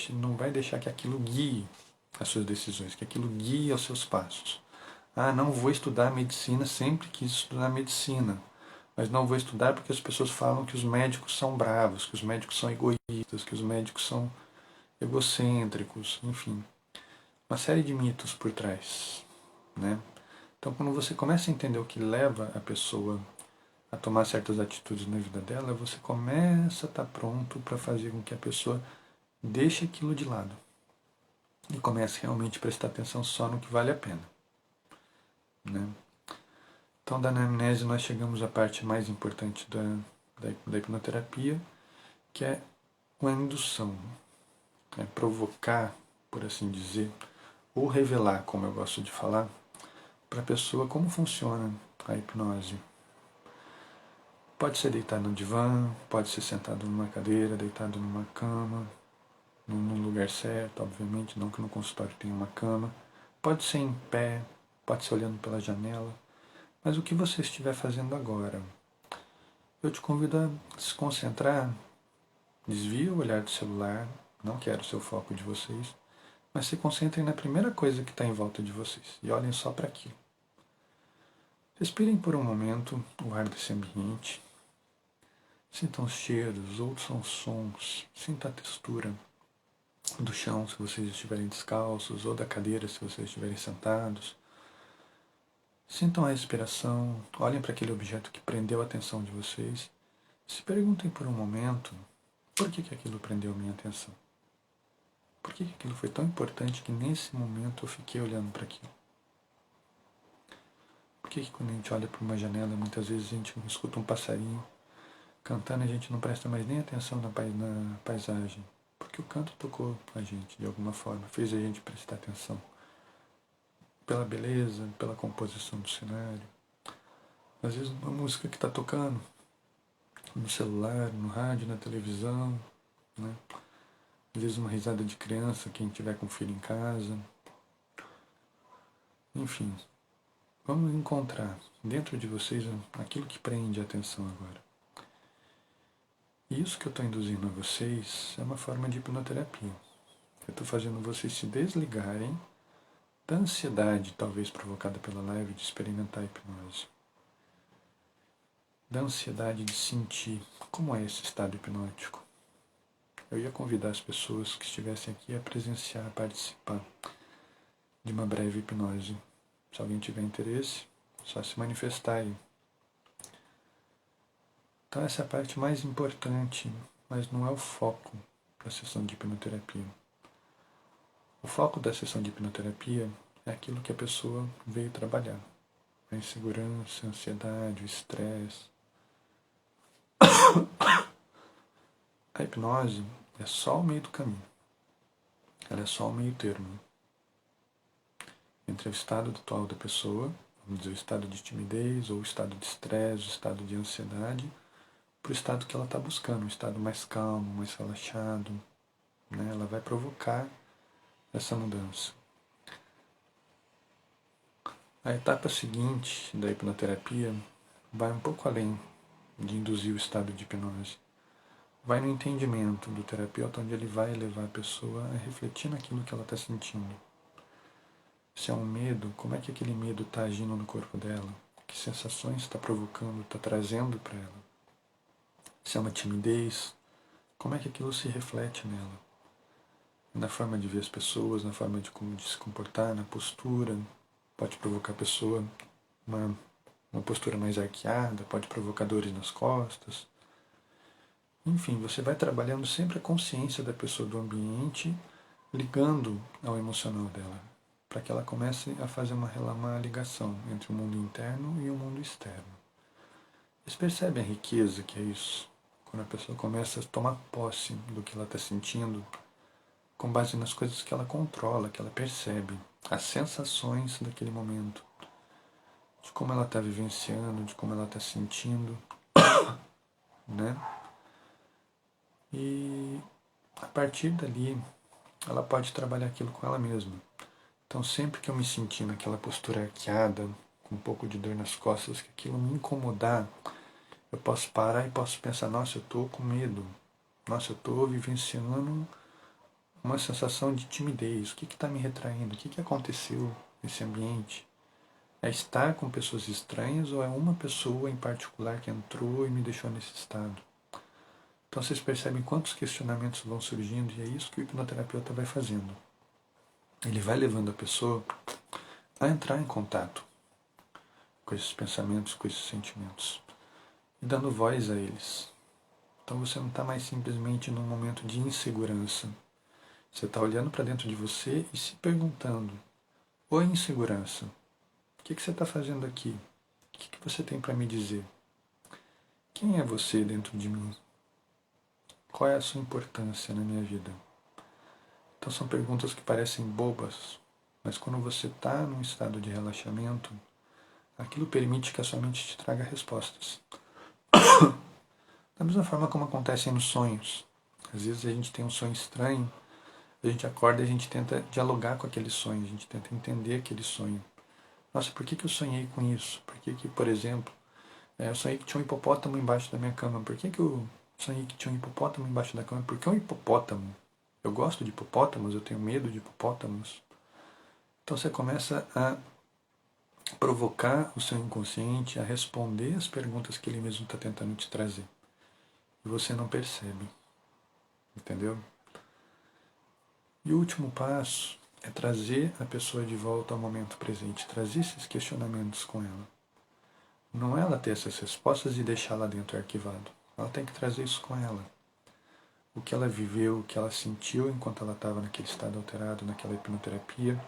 não vai deixar que aquilo guie as suas decisões, que aquilo guie os seus passos. Ah, não vou estudar medicina, sempre quis estudar medicina, mas não vou estudar porque as pessoas falam que os médicos são bravos, que os médicos são egoístas, que os médicos são egocêntricos, enfim. Uma série de mitos por trás, né? Então, quando você começa a entender o que leva a pessoa a tomar certas atitudes na vida dela, você começa a estar pronto para fazer com que a pessoa deixe aquilo de lado e comece realmente a prestar atenção só no que vale a pena, né? Então, da anamnese, nós chegamos à parte mais importante da hipnoterapia, que é a indução, né? Provocar, por assim dizer, ou revelar, como eu gosto de falar, para a pessoa como funciona a hipnose. Pode ser deitado no divã, pode ser sentado numa cadeira, deitado numa cama, num lugar certo, obviamente, não que no consultório tenha uma cama. Pode ser em pé, pode ser olhando pela janela. Mas o que você estiver fazendo agora, eu te convido a se concentrar, desvia o olhar do celular, não quero ser o foco de vocês, mas se concentrem na primeira coisa que está em volta de vocês e olhem só para aquilo. Respirem por um momento o ar desse ambiente. Sintam os cheiros, ouçam os sons, sinta a textura do chão se vocês estiverem descalços, ou da cadeira se vocês estiverem sentados. Sintam a respiração, olhem para aquele objeto que prendeu a atenção de vocês. Se perguntem por um momento, por que aquilo prendeu a minha atenção? Por que aquilo foi tão importante que nesse momento eu fiquei olhando para aquilo? Por que quando a gente olha para uma janela, muitas vezes a gente escuta um passarinho cantando, a gente não presta mais nem atenção na paisagem, porque o canto tocou a gente de alguma forma, fez a gente prestar atenção pela beleza, pela composição do cenário. Às vezes uma música que está tocando no celular, no rádio, na televisão, né? Às vezes uma risada de criança, quem tiver com filho em casa. Enfim, vamos encontrar dentro de vocês aquilo que prende a atenção agora. E isso que eu estou induzindo a vocês é uma forma de hipnoterapia. Eu estou fazendo vocês se desligarem da ansiedade, talvez provocada pela live, de experimentar a hipnose. Da ansiedade de sentir como é esse estado hipnótico. Eu ia convidar as pessoas que estivessem aqui a presenciar, a participar de uma breve hipnose. Se alguém tiver interesse, só se manifestar aí. Então essa é a parte mais importante, mas não é o foco da sessão de hipnoterapia. O foco da sessão de hipnoterapia é aquilo que a pessoa veio trabalhar. A insegurança, a ansiedade, o estresse. A hipnose é só o meio do caminho. Ela é só o meio termo entre o estado atual da pessoa, vamos dizer, o estado de timidez, ou o estado de estresse, o estado de ansiedade, para o estado que ela está buscando, um estado mais calmo, mais relaxado. Né? Ela vai provocar essa mudança. A etapa seguinte da hipnoterapia vai um pouco além de induzir o estado de hipnose. Vai no entendimento do terapeuta, onde ele vai levar a pessoa a refletir naquilo que ela está sentindo. Se é um medo, como é que aquele medo está agindo no corpo dela? Que sensações está provocando, está trazendo para ela? Se é uma timidez, como é que aquilo se reflete nela? Na forma de ver as pessoas, na forma de como de se comportar, na postura. Pode provocar a pessoa uma postura mais arqueada, pode provocar dores nas costas. Enfim, você vai trabalhando sempre a consciência da pessoa, do ambiente, ligando ao emocional dela, para que ela comece a fazer uma ligação entre o mundo interno e o mundo externo. Vocês percebem a riqueza que é isso? Quando a pessoa começa a tomar posse do que ela está sentindo, com base nas coisas que ela controla, que ela percebe, as sensações daquele momento, de como ela está vivenciando, de como ela está sentindo, né? E a partir dali, ela pode trabalhar aquilo com ela mesma. Então, sempre que eu me sentir naquela postura arqueada, com um pouco de dor nas costas, que aquilo me incomodar, eu posso parar e posso pensar, nossa, eu estou com medo, nossa, eu estou vivenciando uma sensação de timidez, o que está me retraindo, o que aconteceu nesse ambiente? É estar com pessoas estranhas ou é uma pessoa em particular que entrou e me deixou nesse estado? Então vocês percebem quantos questionamentos vão surgindo e é isso que o hipnoterapeuta vai fazendo. Ele vai levando a pessoa a entrar em contato com esses pensamentos, com esses sentimentos e dando voz a eles. Então você não está mais simplesmente num momento de insegurança. Você está olhando para dentro de você e se perguntando: oi, insegurança, o que você está fazendo aqui? O que você tem para me dizer? Quem é você dentro de mim? Qual é a sua importância na minha vida? Então são perguntas que parecem bobas, mas quando você está num estado de relaxamento, aquilo permite que a sua mente te traga respostas. Da mesma forma como acontecem nos sonhos. Às vezes a gente tem um sonho estranho, a gente acorda e a gente tenta dialogar com aquele sonho, a gente tenta entender aquele sonho. Nossa, por que eu sonhei com isso? Por que, por exemplo, eu sonhei que tinha um hipopótamo embaixo da minha cama? Por que eu sonhei que tinha um hipopótamo embaixo da cama? Por que um hipopótamo? Eu gosto de hipopótamos, eu tenho medo de hipopótamos. Então você começa a provocar o seu inconsciente a responder as perguntas que ele mesmo está tentando te trazer. E você não percebe. Entendeu? E o último passo é trazer a pessoa de volta ao momento presente, trazer esses questionamentos com ela. Não é ela ter essas respostas e deixar lá dentro arquivado. Ela tem que trazer isso com ela. O que ela viveu, o que ela sentiu enquanto ela estava naquele estado alterado, naquela hipnoterapia.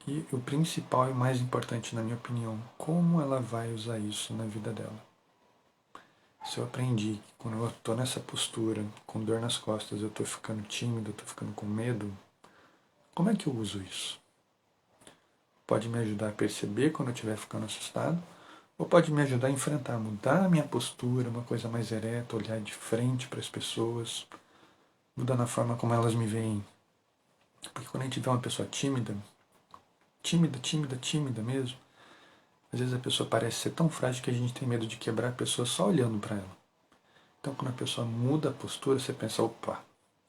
E o principal e mais importante, na minha opinião, como ela vai usar isso na vida dela. Se eu aprendi que quando eu estou nessa postura, com dor nas costas, eu estou ficando tímido, eu estou ficando com medo, como é que eu uso isso? Pode me ajudar a perceber quando eu estiver ficando assustado, ou pode me ajudar a enfrentar, mudar a minha postura, uma coisa mais ereta, olhar de frente para as pessoas, mudar na forma como elas me veem. Porque quando a gente vê uma pessoa tímida, tímida mesmo, às vezes a pessoa parece ser tão frágil que a gente tem medo de quebrar a pessoa só olhando para ela. Então quando a pessoa muda a postura, você pensa, opa,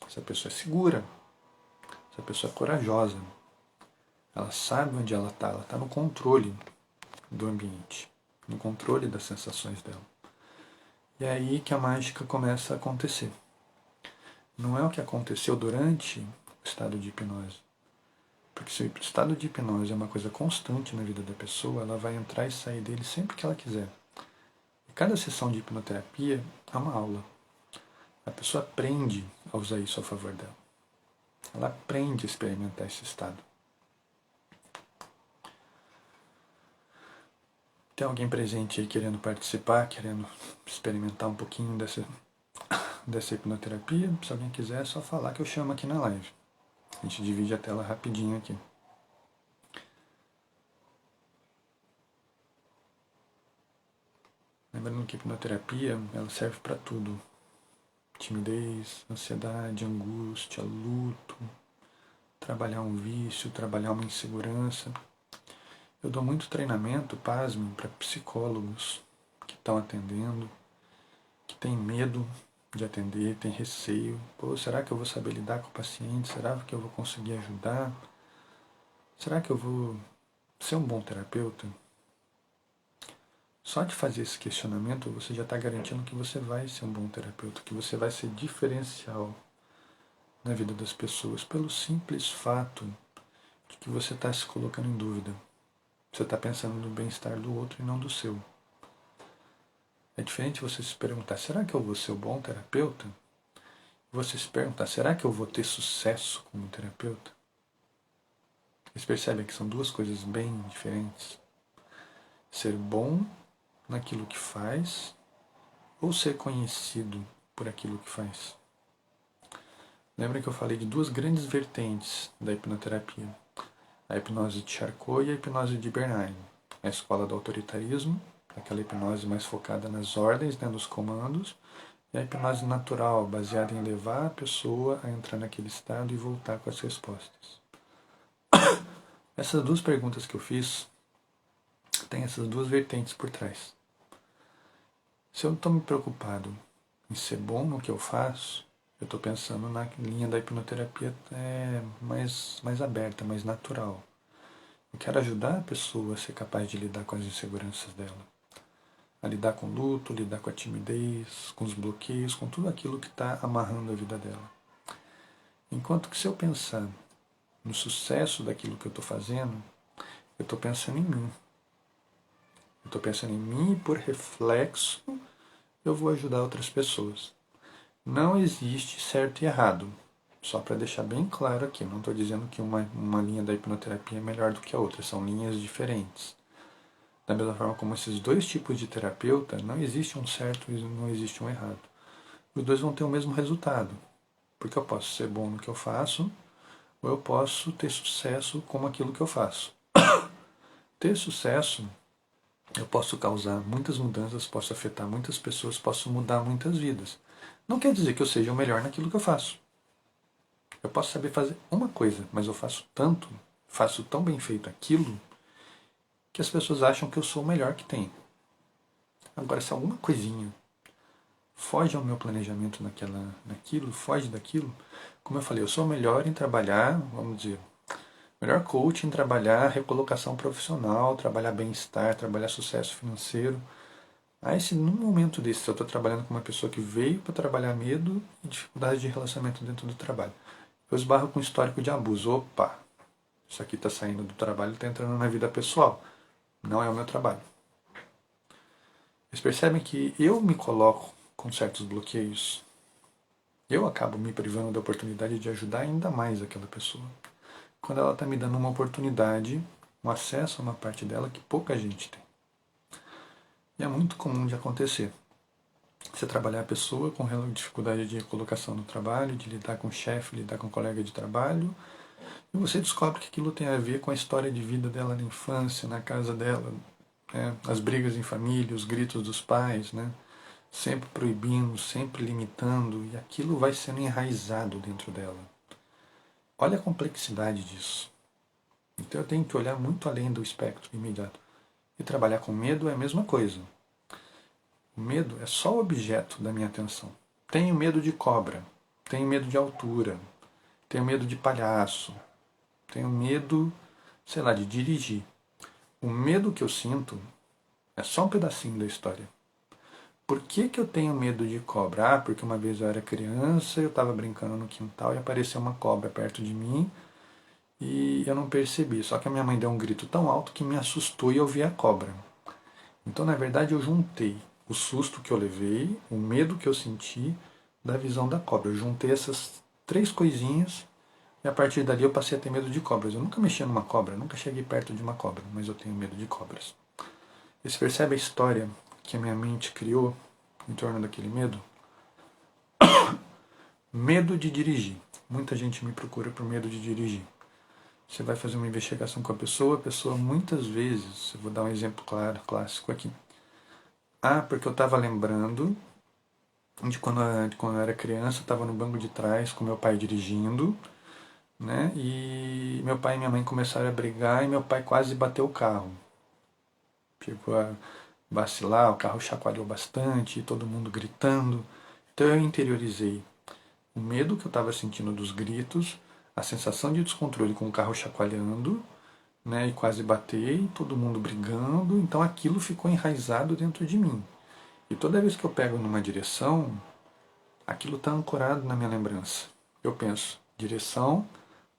essa pessoa é segura, essa pessoa é corajosa, ela sabe onde ela está no controle do ambiente, no controle das sensações dela. E é aí que a mágica começa a acontecer. Não é o que aconteceu durante o estado de hipnose. Porque se o estado de hipnose é uma coisa constante na vida da pessoa, ela vai entrar e sair dele sempre que ela quiser. E cada sessão de hipnoterapia é uma aula. A pessoa aprende a usar isso a favor dela. Ela aprende a experimentar esse estado. Tem alguém presente aí querendo participar, querendo experimentar um pouquinho dessa hipnoterapia? Se alguém quiser, é só falar que eu chamo aqui na live. A gente divide a tela rapidinho aqui. Lembrando que a hipnoterapia, ela serve para tudo. Timidez, ansiedade, angústia, luto, trabalhar um vício, trabalhar uma insegurança. Eu dou muito treinamento, pasmem, para psicólogos que estão atendendo, que têm medo de atender, têm receio. Pô, será que eu vou saber lidar com o paciente? Será que eu vou conseguir ajudar? Será que eu vou ser um bom terapeuta? Só de fazer esse questionamento, você já está garantindo que você vai ser um bom terapeuta, que você vai ser diferencial na vida das pessoas, pelo simples fato de que você está se colocando em dúvida. Você está pensando no bem-estar do outro e não do seu. É diferente você se perguntar, será que eu vou ser um bom terapeuta? Você se perguntar, será que eu vou ter sucesso como terapeuta? Vocês percebem que são duas coisas bem diferentes? Ser bom naquilo que faz ou ser conhecido por aquilo que faz. Lembra que eu falei de duas grandes vertentes da hipnoterapia. A hipnose de Charcot e a hipnose de Bernheim. A escola do autoritarismo, aquela hipnose mais focada nas ordens, né, nos comandos, e a hipnose natural, baseada em levar a pessoa a entrar naquele estado e voltar com as respostas. Essas duas perguntas que eu fiz têm essas duas vertentes por trás. Se eu estou me preocupado em ser bom no que eu faço, eu estou pensando na linha da hipnoterapia mais aberta, mais natural. Eu quero ajudar a pessoa a ser capaz de lidar com as inseguranças dela. A lidar com o luto, lidar com a timidez, com os bloqueios, com tudo aquilo que está amarrando a vida dela. Enquanto que se eu pensar no sucesso daquilo que eu estou fazendo, eu estou pensando em mim. Eu estou pensando em mim e por reflexo eu vou ajudar outras pessoas. Não existe certo e errado. Só para deixar bem claro aqui, não estou dizendo que uma linha da hipnoterapia é melhor do que a outra, são linhas diferentes. Da mesma forma como esses dois tipos de terapeuta, não existe um certo e não existe um errado. Os dois vão ter o mesmo resultado, porque eu posso ser bom no que eu faço, ou eu posso ter sucesso com aquilo que eu faço. Ter sucesso, eu posso causar muitas mudanças, posso afetar muitas pessoas, posso mudar muitas vidas. Não quer dizer que eu seja o melhor naquilo que eu faço. Eu posso saber fazer uma coisa, mas eu faço tanto, faço tão bem feito aquilo, que as pessoas acham que eu sou o melhor que tem. Agora, se alguma coisinha foge ao meu planejamento naquilo, foge daquilo, como eu falei, eu sou o melhor em trabalhar, vamos dizer, melhor coach em trabalhar recolocação profissional, trabalhar bem-estar, trabalhar sucesso financeiro. Aí, se num momento desse eu estou trabalhando com uma pessoa que veio para trabalhar medo e dificuldade de relacionamento dentro do trabalho, eu esbarro com um histórico de abuso. Opa, isso aqui está saindo do trabalho e está entrando na vida pessoal. Não é o meu trabalho. Vocês percebem que eu me coloco com certos bloqueios. Eu acabo me privando da oportunidade de ajudar ainda mais aquela pessoa. Quando ela está me dando uma oportunidade, um acesso a uma parte dela que pouca gente tem. E é muito comum de acontecer. Você trabalhar a pessoa com dificuldade de colocação no trabalho, de lidar com o chefe, lidar com o colega de trabalho, e você descobre que aquilo tem a ver com a história de vida dela na infância, na casa dela, né? As brigas em família, os gritos dos pais, né? Sempre proibindo, sempre limitando, e aquilo vai sendo enraizado dentro dela. Olha a complexidade disso. Então eu tenho que olhar muito além do espectro imediato. E trabalhar com medo é a mesma coisa. O medo é só o objeto da minha atenção. Tenho medo de cobra, tenho medo de altura, tenho medo de palhaço, tenho medo, sei lá, de dirigir. O medo que eu sinto é só um pedacinho da história. Por que eu tenho medo de cobra? Ah, porque uma vez eu era criança, eu estava brincando no quintal e apareceu uma cobra perto de mim e eu não percebi. Só que a minha mãe deu um grito tão alto que me assustou e eu vi a cobra. Então, na verdade, eu juntei o susto que eu levei, o medo que eu senti, da visão da cobra. Eu juntei essas três coisinhas e a partir dali eu passei a ter medo de cobras. Eu nunca mexi numa cobra, nunca cheguei perto de uma cobra, mas eu tenho medo de cobras. E você percebe a história que a minha mente criou em torno daquele medo? Medo de dirigir. Muita gente me procura por medo de dirigir. Você vai fazer uma investigação com a pessoa muitas vezes, eu vou dar um exemplo claro, clássico aqui. Ah, porque eu estava lembrando de quando eu era criança, eu estava no banco de trás com meu pai dirigindo, né? E meu pai e minha mãe começaram a brigar e meu pai quase bateu o carro. Chegou a vacilar, o carro chacoalhou bastante, todo mundo gritando. Então eu interiorizei o medo que eu estava sentindo dos gritos, a sensação de descontrole com o carro chacoalhando, né, e quase batei, todo mundo brigando, então aquilo ficou enraizado dentro de mim. E toda vez que eu pego numa direção, aquilo está ancorado na minha lembrança. Eu penso, direção,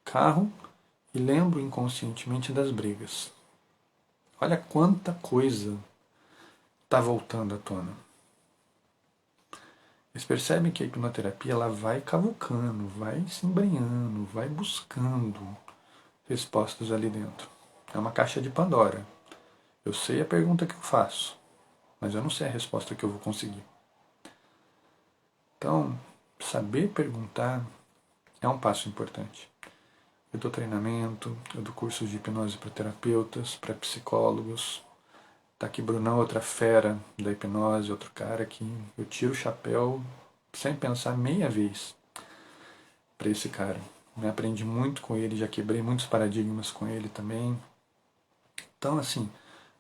carro, e lembro inconscientemente das brigas. Olha quanta coisa está voltando à tona. Vocês percebem que a hipnoterapia ela vai cavucando, vai se embrenhando, vai buscando respostas ali dentro. É uma caixa de Pandora. Eu sei a pergunta que eu faço, mas eu não sei a resposta que eu vou conseguir. Então, saber perguntar é um passo importante. Eu dou treinamento, eu dou cursos de hipnose para terapeutas, para psicólogos. Tá aqui Brunão, outra fera da hipnose, outro cara que eu tiro o chapéu sem pensar meia vez para esse cara. Eu aprendi muito com ele, já quebrei muitos paradigmas com ele também. Então, assim,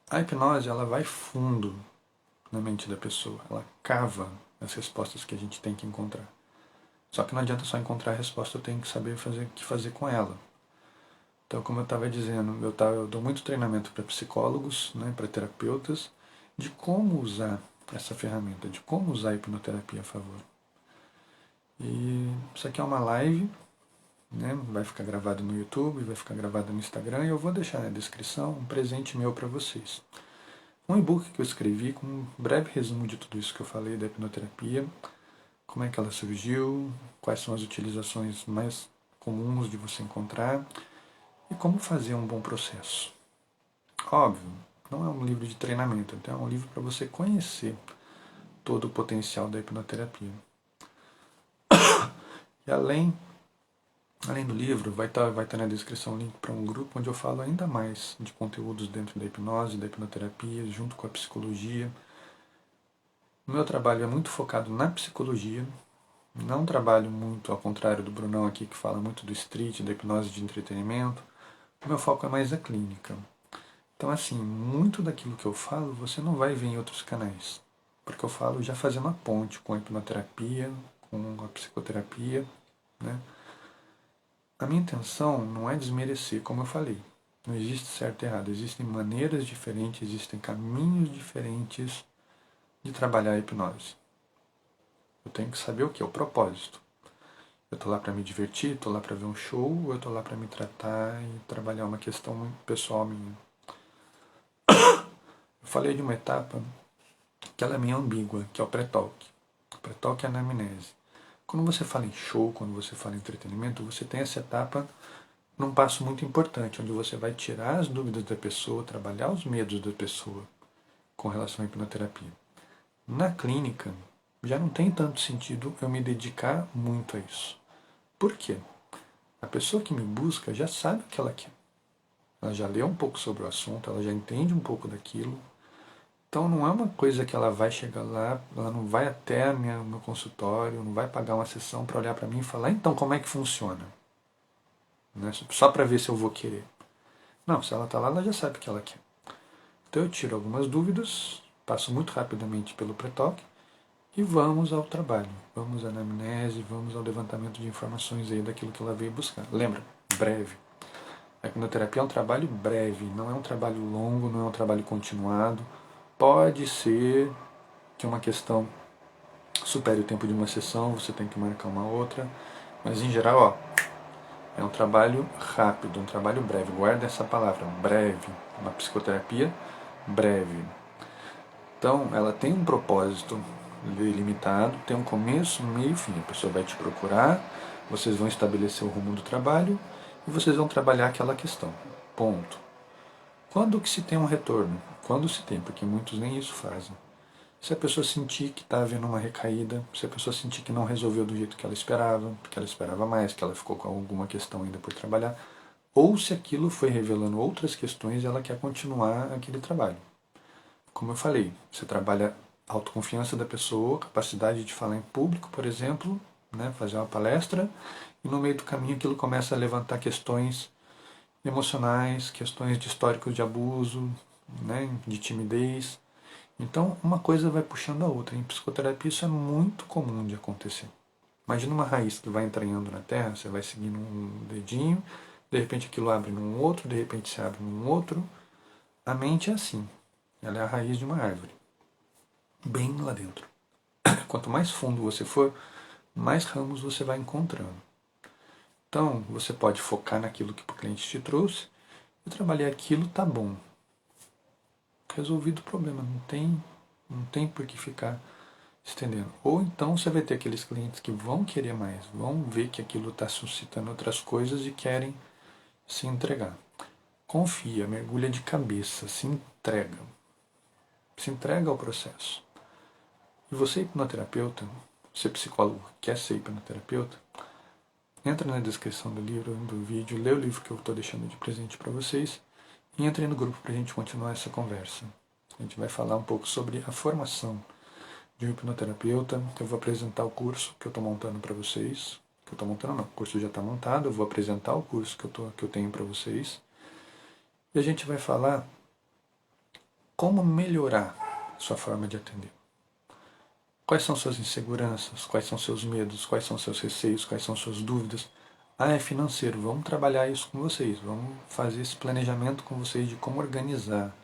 a hipnose ela vai fundo na mente da pessoa, ela cava as respostas que a gente tem que encontrar. Só que não adianta só encontrar a resposta, eu tenho que saber o que fazer com ela. Então, como eu estava dizendo, eu dou muito treinamento para psicólogos, né, para terapeutas, de como usar essa ferramenta, de como usar a hipnoterapia a favor. E isso aqui é uma live, né, vai ficar gravado no YouTube, vai ficar gravado no Instagram, e eu vou deixar na descrição um presente meu para vocês. Um e-book que eu escrevi com um breve resumo de tudo isso que eu falei da hipnoterapia, como é que ela surgiu, quais são as utilizações mais comuns de você encontrar, e como fazer um bom processo. Óbvio, não é um livro de treinamento, então é um livro para você conhecer todo o potencial da hipnoterapia. E além do livro, vai estar na descrição o link para um grupo onde eu falo ainda mais de conteúdos dentro da hipnose, da hipnoterapia, junto com a psicologia. O meu trabalho é muito focado na psicologia, não trabalho muito ao contrário do Brunão aqui que fala muito do street, da hipnose de entretenimento. O meu foco é mais a clínica. Então, assim, muito daquilo que eu falo você não vai ver em outros canais, porque eu falo já fazendo a ponte com a hipnoterapia, com a psicoterapia, né? A minha intenção não é desmerecer, como eu falei. Não existe certo e errado, existem maneiras diferentes, existem caminhos diferentes de trabalhar a hipnose. Eu tenho que saber o que é o propósito. Eu estou lá para me divertir, estou lá para ver um show, ou eu estou lá para me tratar e trabalhar uma questão pessoal minha. Eu falei de uma etapa que ela é meio ambígua, que é o pré-talk. O pré-talk é a anamnese. Quando você fala em show, quando você fala em entretenimento, você tem essa etapa num passo muito importante, onde você vai tirar as dúvidas da pessoa, trabalhar os medos da pessoa com relação à hipnoterapia. Na clínica, já não tem tanto sentido eu me dedicar muito a isso. Por quê? A pessoa que me busca já sabe o que ela quer. Ela já leu um pouco sobre o assunto, ela já entende um pouco daquilo. Então não é uma coisa que ela vai chegar lá, ela não vai até o meu consultório, não vai pagar uma sessão para olhar para mim e falar, então como é que funciona? Né? Só para ver se eu vou querer. Não, se ela está lá, ela já sabe o que ela quer. Então eu tiro algumas dúvidas, passo muito rapidamente pelo pré-talk e vamos ao trabalho. Vamos à anamnese, vamos ao levantamento de informações aí daquilo que ela veio buscar. Lembra? Breve. A hipnoterapia é um trabalho breve, não é um trabalho longo, não é um trabalho continuado. Pode ser que uma questão supere o tempo de uma sessão, você tem que marcar uma outra, mas em geral, é um trabalho rápido, um trabalho breve. Guarda essa palavra, breve. Uma psicoterapia breve. Então, ela tem um propósito limitado, tem um começo, meio e fim. A pessoa vai te procurar, vocês vão estabelecer o rumo do trabalho e vocês vão trabalhar aquela questão. Ponto. Quando que se tem um retorno? Quando se tem, porque muitos nem isso fazem. Se a pessoa sentir que está havendo uma recaída, se a pessoa sentir que não resolveu do jeito que ela esperava mais, que ela ficou com alguma questão ainda por trabalhar, ou se aquilo foi revelando outras questões e ela quer continuar aquele trabalho. Como eu falei, você trabalha a autoconfiança da pessoa, capacidade de falar em público, por exemplo, né, fazer uma palestra, e no meio do caminho aquilo começa a levantar questões emocionais, questões de históricos de abuso, né, de timidez. Então, uma coisa vai puxando a outra. Em psicoterapia isso é muito comum de acontecer. Imagina uma raiz que vai entranhando na terra, você vai seguindo um dedinho, de repente aquilo abre num outro, de repente se abre num outro. A mente é assim. Ela é a raiz de uma árvore. Bem lá dentro. Quanto mais fundo você for, mais ramos você vai encontrando. Então, você pode focar naquilo que o cliente te trouxe e trabalhar aquilo, tá bom. Resolvido o problema, não tem por que ficar estendendo. Ou então você vai ter aqueles clientes que vão querer mais, vão ver que aquilo está suscitando outras coisas e querem se entregar. Confia, mergulha de cabeça, se entrega. Se entrega ao processo. E você, hipnoterapeuta, você psicólogo que quer ser hipnoterapeuta, entra na descrição do livro, do vídeo, lê o livro que eu estou deixando de presente para vocês e entre no grupo para a gente continuar essa conversa. A gente vai falar um pouco sobre a formação de um hipnoterapeuta. Eu vou apresentar o curso que eu estou montando para vocês. Que eu estou montando não, o curso já está montado, eu vou apresentar o curso que eu tenho para vocês. E a gente vai falar como melhorar sua forma de atender. Quais são suas inseguranças, quais são seus medos, quais são seus receios, quais são suas dúvidas. Ah, é financeiro, vamos trabalhar isso com vocês, vamos fazer esse planejamento com vocês de como organizar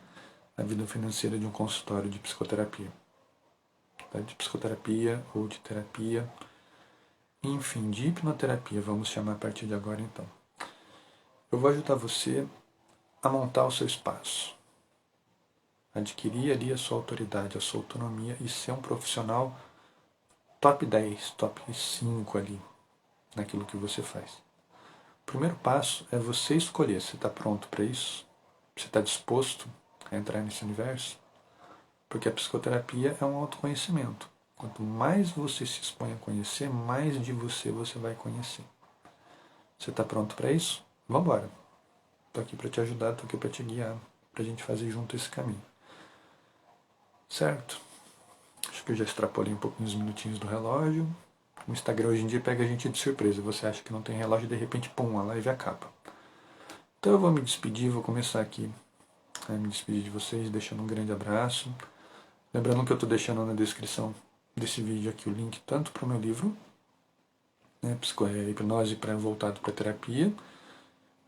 a vida financeira de um consultório de psicoterapia. De psicoterapia ou de terapia, enfim, de hipnoterapia, vamos chamar a partir de agora então. Eu vou ajudar você a montar o seu espaço, adquirir ali a sua autoridade, a sua autonomia e ser um profissional top 10, top 5 ali, naquilo que você faz. O primeiro passo é você escolher, você está pronto para isso? Você está disposto a entrar nesse universo? Porque a psicoterapia é um autoconhecimento. Quanto mais você se expõe a conhecer, mais de você vai conhecer. Você está pronto para isso? Vamos embora. Estou aqui para te ajudar, estou aqui para te guiar, para a gente fazer junto esse caminho. Certo? Acho que eu já extrapolei um pouquinho os minutinhos do relógio. O Instagram hoje em dia pega a gente de surpresa. Você acha que não tem relógio e de repente, pum, a live acaba. Então eu vou me despedir, vou começar aqui a me despedir de vocês, deixando um grande abraço. Lembrando que eu estou deixando na descrição desse vídeo aqui o link tanto para o meu livro, né, Hipnose voltado para terapia,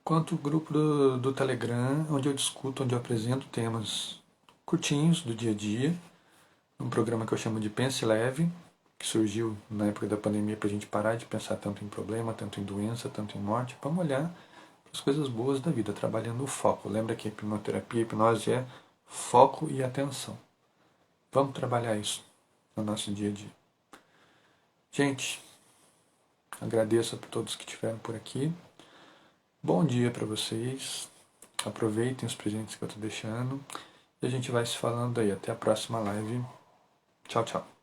quanto o grupo do Telegram, onde eu discuto, onde eu apresento temas curtinhos do dia a dia, um programa que eu chamo de Pense Leve, que surgiu na época da pandemia para a gente parar de pensar tanto em problema, tanto em doença, tanto em morte, vamos olhar para as coisas boas da vida, trabalhando o foco. Lembra que a hipnoterapia, a hipnose é foco e atenção. Vamos trabalhar isso no nosso dia a dia. Gente, agradeço a todos que estiveram por aqui. Bom dia para vocês. Aproveitem os presentes que eu estou deixando. E a gente vai se falando aí. Até a próxima live. Tchau, tchau.